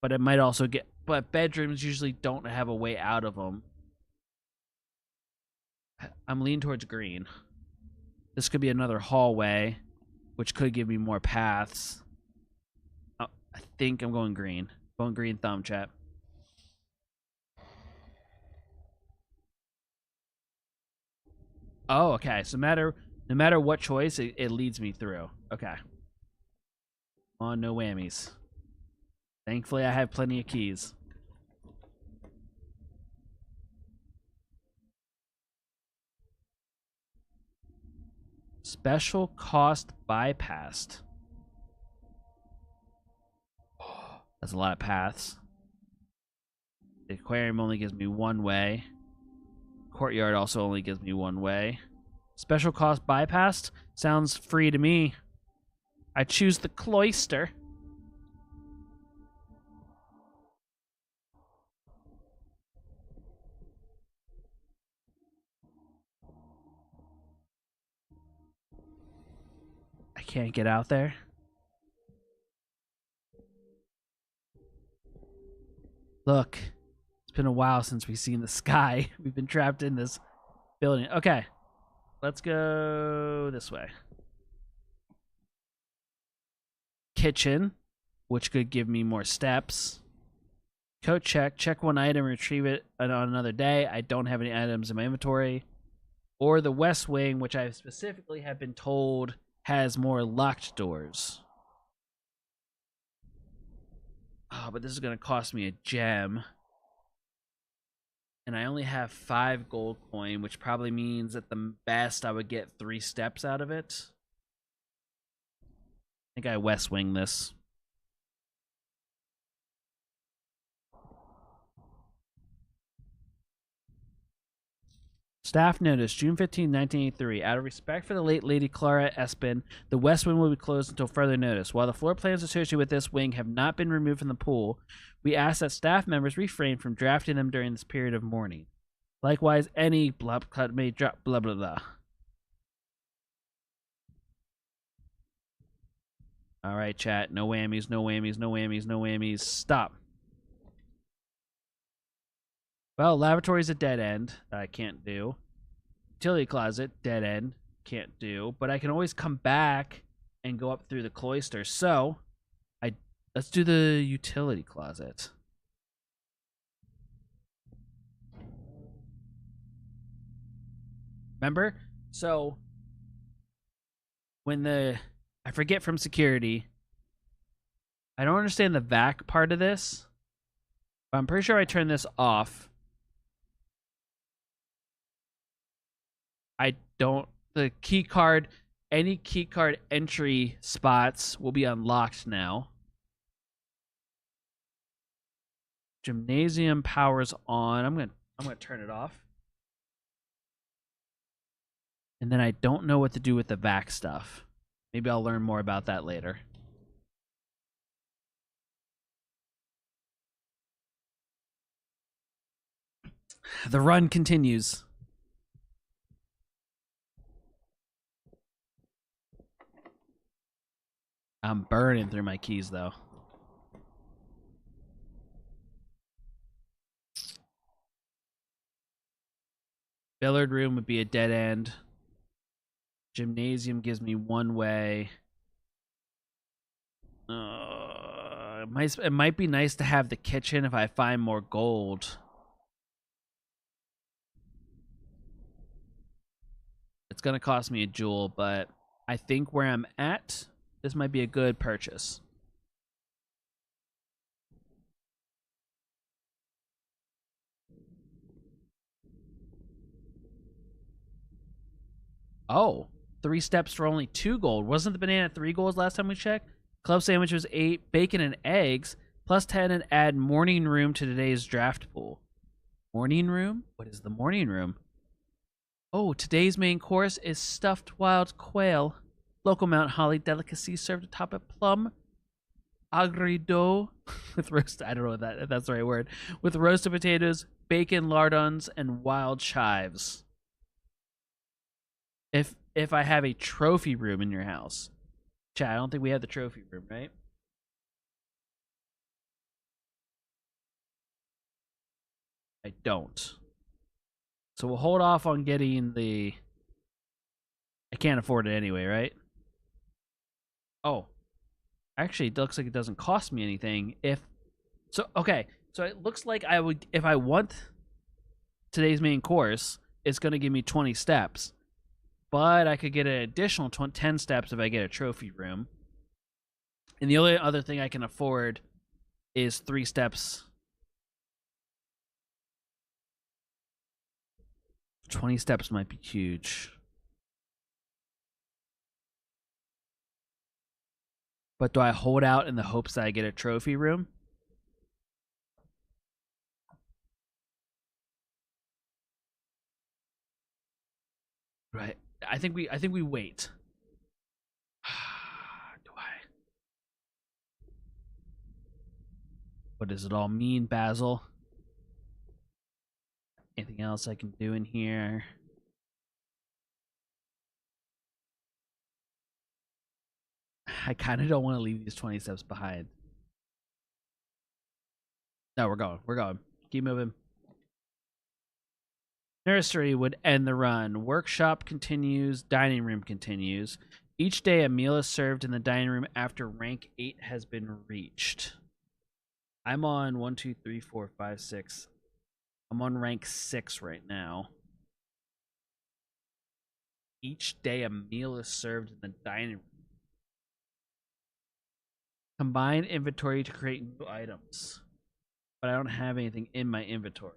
But it might also get... but bedrooms usually don't have a way out of them. I'm leaning towards green. This could be another hallway, which could give me more paths. Oh, I think I'm going green. Going green thumb, chat. Oh, okay. So no matter what choice, it leads me through. Okay. On, no whammies. Thankfully, I have plenty of keys. Special cost bypassed. That's a lot of paths. The aquarium only gives me one way. Courtyard also only gives me one way. Special cost bypassed? Sounds free to me. I choose the cloister. I can't get out there. Look, it's been a while since we've seen the sky. We've been trapped in this building. Okay, let's go this way. Kitchen, which could give me more steps. Code check. Check one item, retrieve it on another day. I don't have any items in my inventory. Or the West Wing, which I specifically have been told has more locked doors. Oh, but this is going to cost me a gem. And I only have 5 gold coin, which probably means at the best I would get 3 steps out of it. I think I West Wing this. Staff notice, June 15, 1983. Out of respect for the late Lady Clara Espin, the West Wing will be closed until further notice. While the floor plans associated with this wing have not been removed from the pool, we ask that staff members refrain from drafting them during this period of mourning. Likewise, any blob cut may drop blah blah blah. Alright, chat. No whammies, no whammies, no whammies, no whammies. Stop. Well, lavatory's a dead end that I can't do. Utility closet, dead end, can't do. But I can always come back and go up through the cloister. So, let's do the utility closet. Remember? So, when I forget from security, I don't understand the vac part of this, but I'm pretty sure I turned this off. The key card, any key card entry spots will be unlocked now. Gymnasium powers on. I'm gonna turn it off. And then I don't know what to do with the vac stuff. Maybe I'll learn more about that later. The run continues. I'm burning through my keys, though. Billiard room would be a dead end. Gymnasium gives me one way. It might be nice to have the kitchen if I find more gold. It's going to cost me a jewel, but I think where I'm at, this might be a good purchase. Oh, 3 steps for only 2 gold. Wasn't the banana 3 golds last time we checked? Club sandwich was 8, bacon and eggs, plus 10 and add morning room to today's draft pool. Morning room? What is the morning room? Oh, today's main course is stuffed wild quail. Local Mount Holly delicacy served atop a plum agrido with roast. I don't know if that's the right word. With roasted potatoes, bacon lardons, and wild chives. If I have a trophy room in your house, chat. I don't think we have the trophy room, right? I don't. So we'll hold off on getting the. I can't afford it anyway, right? Oh, actually, it looks like it doesn't cost me anything. Okay, so it looks like I would, if I want today's main course, it's going to give me 20 steps. But I could get an additional 10 steps if I get a trophy room. And the only other thing I can afford is 3 steps. 20 steps might be huge. But do I hold out in the hopes that I get a trophy room? Right. I think we wait. Do I? What does it all mean, Basil? Anything else I can do in here? I kind of don't want to leave these 20 steps behind. No, we're going. We're going. Keep moving. Nursery would end the run. Workshop continues. Dining room continues. Each day, a meal is served in the dining room after rank 8 has been reached. I'm on 1, 2, 3, 4, 5, 6. I'm on rank 6 right now. Each day, a meal is served in the dining room. Combine inventory to create new items. But I don't have anything in my inventory.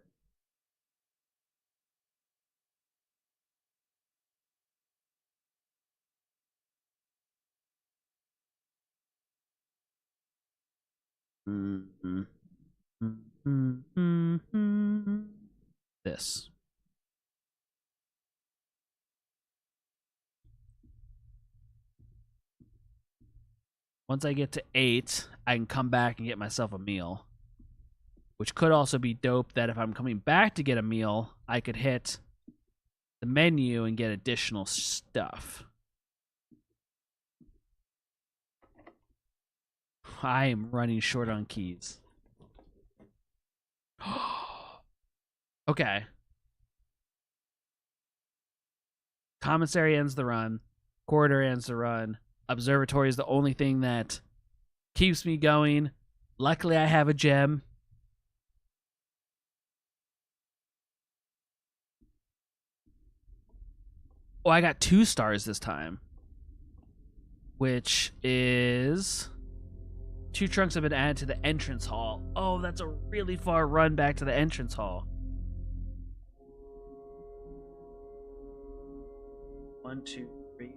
This. Once I get to 8, I can come back and get myself a meal. Which could also be dope that if I'm coming back to get a meal, I could hit the menu and get additional stuff. I am running short on keys. Okay. Commissary ends the run. Corridor ends the run. Observatory is the only thing that keeps me going. Luckily, I have a gem. Oh, I got 2 stars this time. Which is... 2 trunks have been added to the entrance hall. Oh, that's a really far run back to the entrance hall. 1, 2, 3,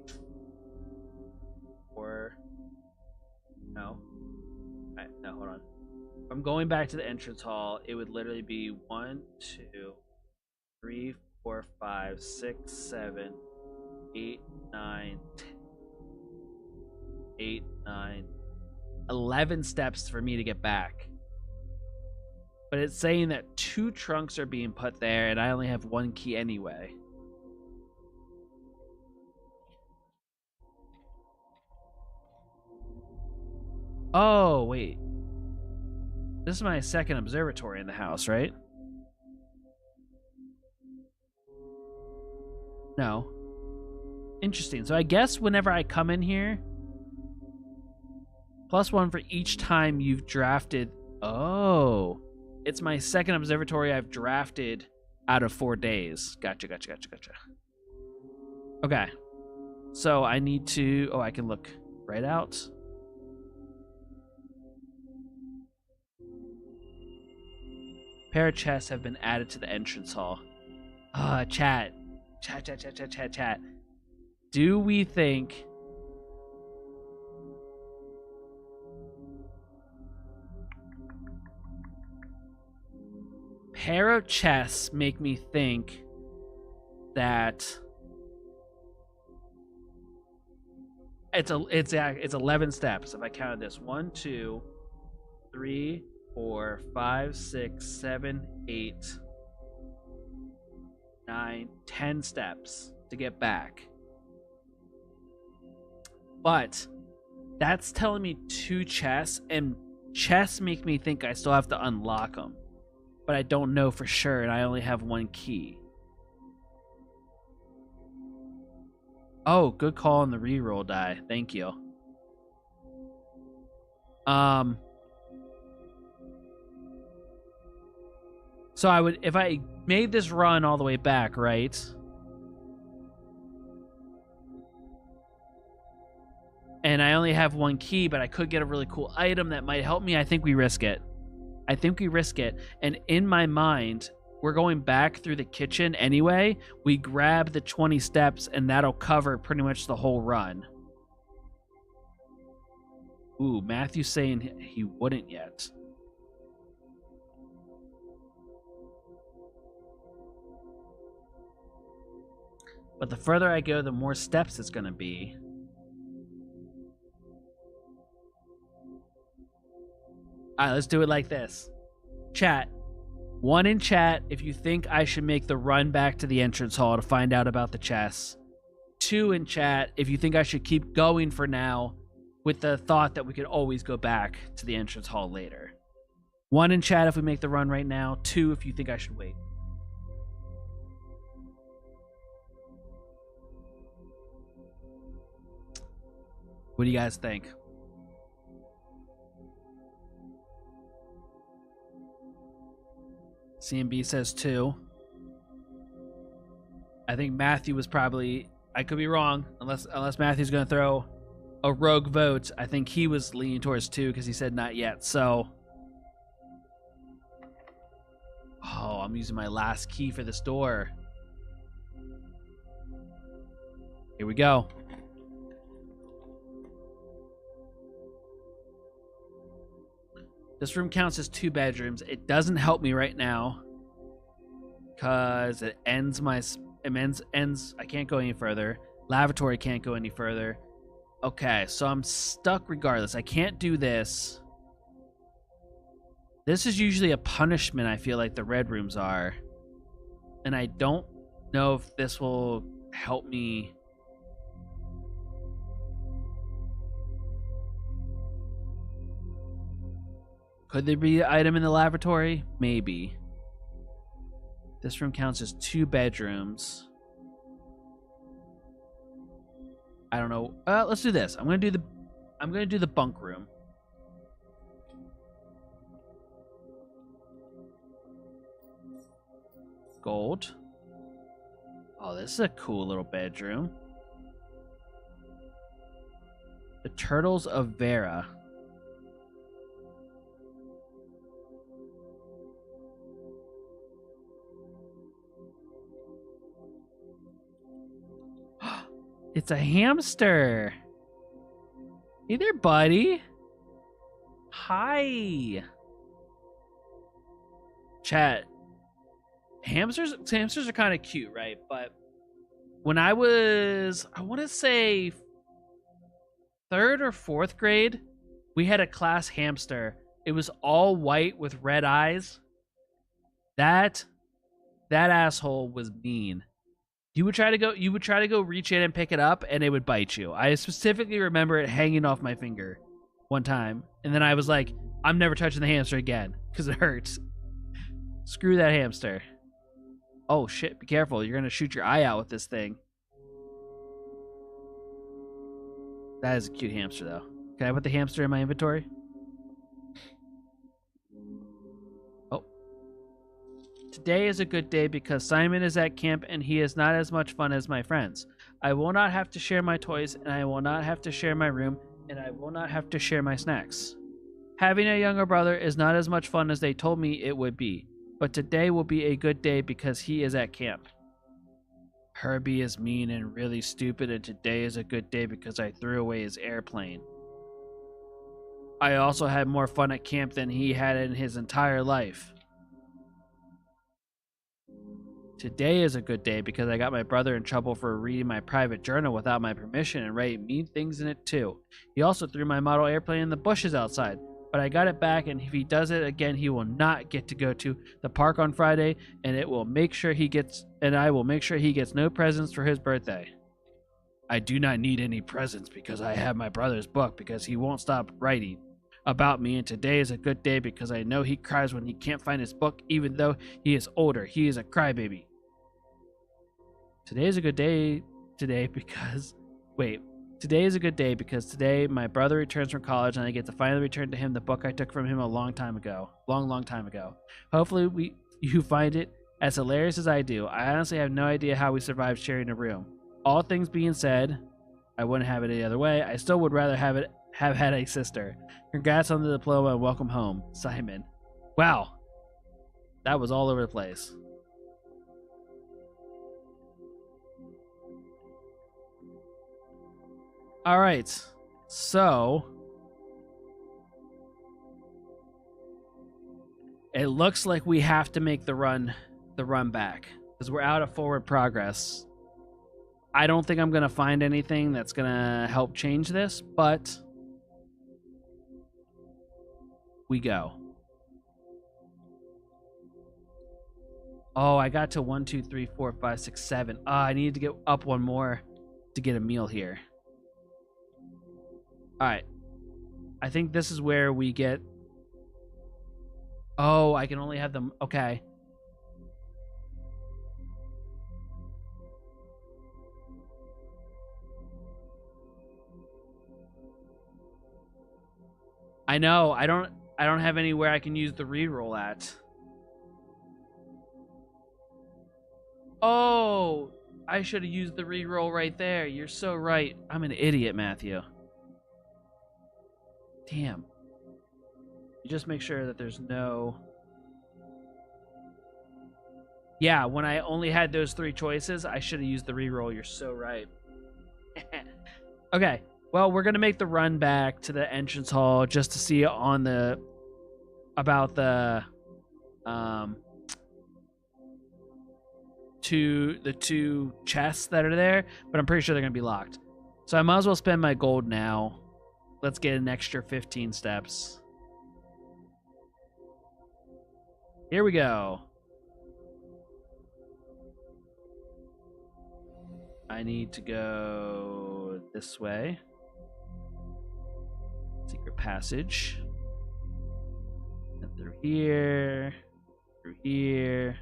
4. No. No, hold on. If I'm going back to the entrance hall, it would literally be 1, 2, 3, 4, 5, 6, 7, 8, 9, 10. 8, 9, 11 steps for me to get back. But it's saying that 2 trunks are being put there, and I only have 1 key anyway. Oh, wait. This is my second observatory in the house, right? No. Interesting. So I guess whenever I come in here, +1 for each time you've drafted. Oh. It's my second observatory I've drafted out of 4 days. Gotcha. Okay. So I need to... Oh, I can look right out. Pair of chests have been added to the entrance hall. Chat. Do we think... Pair of chests make me think that it's 11 steps if I counted this. 1, 2, 3, 4, 5, 6, 7, 8, 9, 10 steps to get back. But that's telling me 2 chests, and chests make me think I still have to unlock them. But I don't know for sure, and I only have 1 key. Oh, good call on the reroll die. Thank you. So I would, if I made this run all the way back, right? And I only have 1 key, but I could get a really cool item that might help me. I think we risk it. And in my mind, we're going back through the kitchen anyway. We grab the 20 steps, and that'll cover pretty much the whole run. Ooh, Matthew's saying he wouldn't yet. But the further I go, the more steps it's going to be. Alright, let's do it like this. Chat. 1 in chat if you think I should make the run back to the entrance hall to find out about the chests. 2 in chat if you think I should keep going for now with the thought that we could always go back to the entrance hall later. 1 in chat if we make the run right now. 2 if you think I should wait. What do you guys think? CMB says 2. I think Matthew was probably... I could be wrong, unless Matthew's going to throw a rogue vote. I think he was leaning towards 2 because he said not yet. So... Oh, I'm using my last key for this door. Here we go. This room counts as 2 bedrooms. It doesn't help me right now because it ends my... ends. I can't go any further. Lavatory can't go any further. Okay, so I'm stuck regardless. I can't do this. This is usually a punishment, I feel like the red rooms are. And I don't know if this will help me. Could there be an item in the lavatory? Maybe. This room counts as 2 bedrooms. I don't know. Let's do this. I'm gonna do the bunk room. Gold. Oh, this is a cool little bedroom. The Turtles of Vera. It's a hamster. Hey there, buddy. Hi. Chat. Hamsters are kind of cute, right? But when I was, I want to say 3rd or 4th grade, we had a class hamster. It was all white with red eyes. That asshole was mean. You would try to go reach in and pick it up and it would bite you. I specifically remember it hanging off my finger one time. And then I was like, I'm never touching the hamster again because it hurts. Screw that hamster. Oh shit, be careful. You're going to shoot your eye out with this thing. That is a cute hamster though. Can I put the hamster in my inventory? Oh. Today is a good day because Simon is at camp and he is not as much fun as my friends. I will not have to share my toys and I will not have to share my room and I will not have to share my snacks. Having a younger brother is not as much fun as they told me it would be. But today will be a good day because he is at camp. Herbie is mean and really stupid, and today is a good day because I threw away his airplane. I also had more fun at camp than he had in his entire life. Today is a good day because I got my brother in trouble for reading my private journal without my permission and writing mean things in it too. He also threw my model airplane in the bushes outside. But I got it back, and if he does it again, he will not get to go to the park on Friday, and I will make sure he gets no presents for his birthday. I do not need any presents because I have my brother's book because he won't stop writing about me, and today is a good day because I know he cries when he can't find his book, even though he is older. He is a crybaby. Today is a good day because today my brother returns from college and I get to finally return to him the book I took from him a long time ago. Long time ago. Hopefully you find it as hilarious as I do. I honestly have no idea how we survived sharing a room. All things being said, I wouldn't have it any other way. I still would rather have had a sister. Congrats on the diploma and welcome home, Simon. Wow. That was all over the place. All right, so it looks like we have to make the run back because we're out of forward progress. I don't think I'm going to find anything that's going to help change this, but we go. Oh, I got to 1, 2, 3, 4, 5, 6, 7. I needed to get up one more to get a meal here. All right. I think this is where we get... Oh, I can only have them... Okay. I know. I don't have anywhere I can use the reroll at. Oh, I should have used the reroll right there. You're so right. I'm an idiot, Matthew. Damn. You just make sure that there's no... Yeah, when I only had those 3 choices, I should have used the reroll. You're so right. Okay. Well, we're going to make the run back to the entrance hall just to see on the... about the... the 2 chests that are there, but I'm pretty sure they're going to be locked. So I might as well spend my gold now. Let's get an extra 15 steps. Here we go. I need to go this way. Secret passage. And through here. Through here.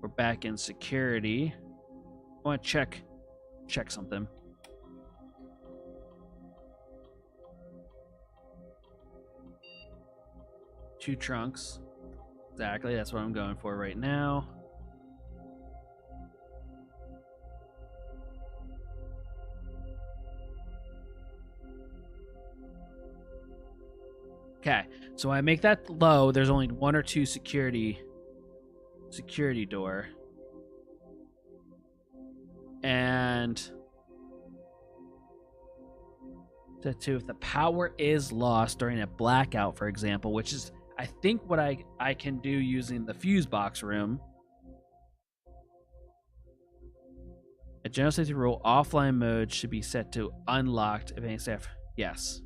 We're back in security. I want to check something. Two trunks. Exactly, that's what I'm going for right now. Okay, so I make that low. There's only 1 or 2 security door. And to if the power is lost during a blackout, for example, which is I think what I can do using the fuse box room. A general safety rule, offline mode should be set to unlocked if any staff. Yes.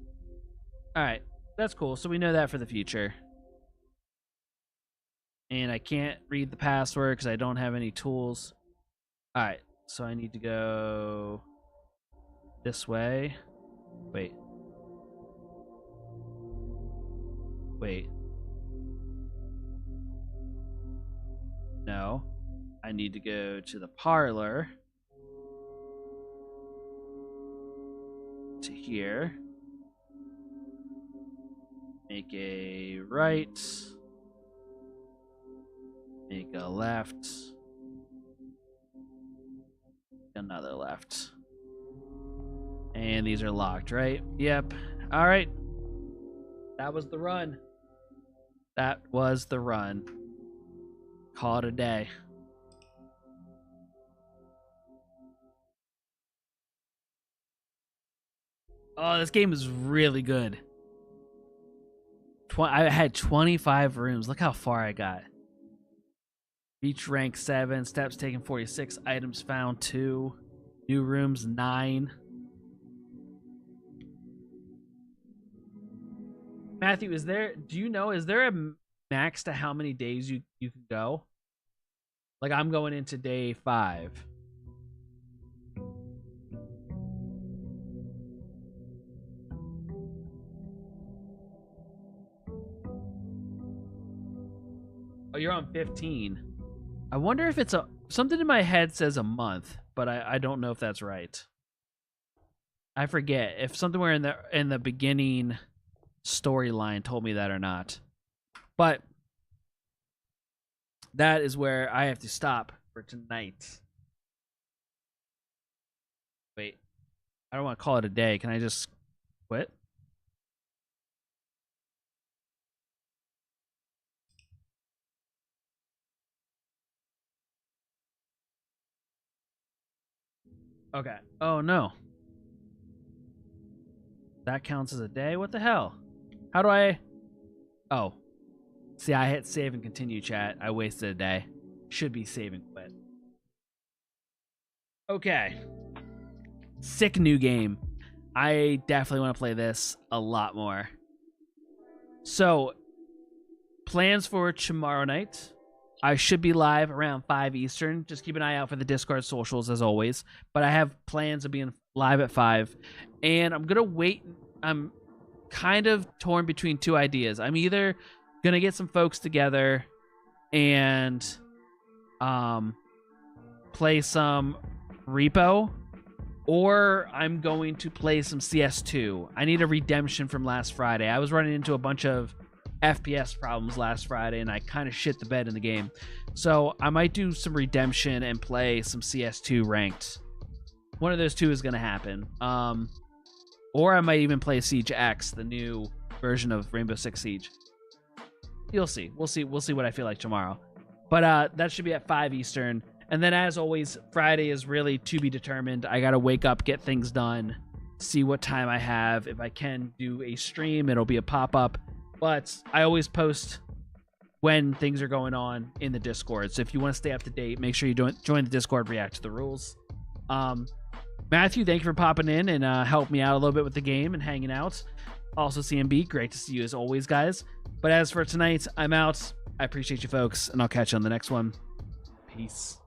All right, that's cool. So we know that for the future. And I can't read the password because I don't have any tools. All right, so I need to go this way. Wait. No. I need to go to the parlor. To here. Make a right. Make a left. Another left. And these are locked, right? Yep. All right. That was the run. That was the run. Call it a day. Oh, this game is really good. I had 25 rooms. Look how far I got. Reach rank 7. Steps taken 46. Items found 2. New rooms 9. Matthew, is there a max to how many days you can go? Like I'm going into day 5. Oh, you're on 15. I wonder if it's something in my head says a month, but I don't know if that's right. I forget if something were in the beginning storyline told me that or not. But that is where I have to stop for tonight. Wait. I don't want to call it a day. Can I just quit? Okay. Oh, no. That counts as a day? What the hell? How do I... Oh. See, I hit save and continue, chat. I wasted a day. Should be save and quit. Okay. Sick new game. I definitely want to play this a lot more. So, plans for tomorrow night. I should be live around 5 Eastern. Just keep an eye out for the Discord socials as always. But I have plans of being live at 5. And I'm going to wait. I'm kind of torn between two ideas. I'm either going to get some folks together and play some Repo, or I'm going to play some CS2. I need a redemption from last Friday. I was running into a bunch of FPS problems last Friday, and I kind of shit the bed in the game. So I might do some redemption and play some CS2 ranked. One of those two is going to happen. Or I might even play Siege X, the new version of Rainbow Six Siege. You'll see. We'll see what I feel like tomorrow. But that should be at 5 Eastern. And then, as always, Friday is really to be determined. I got to wake up, get things done, see what time I have. If I can do a stream, it'll be a pop-up. But I always post when things are going on in the Discord. So if you want to stay up to date, make sure you join the Discord, react to the rules. Matthew, thank you for popping in and helping me out a little bit with the game and hanging out. Also, CMB, great to see you as always, guys. But as for tonight, I'm out. I appreciate you folks, and I'll catch you on the next one. Peace.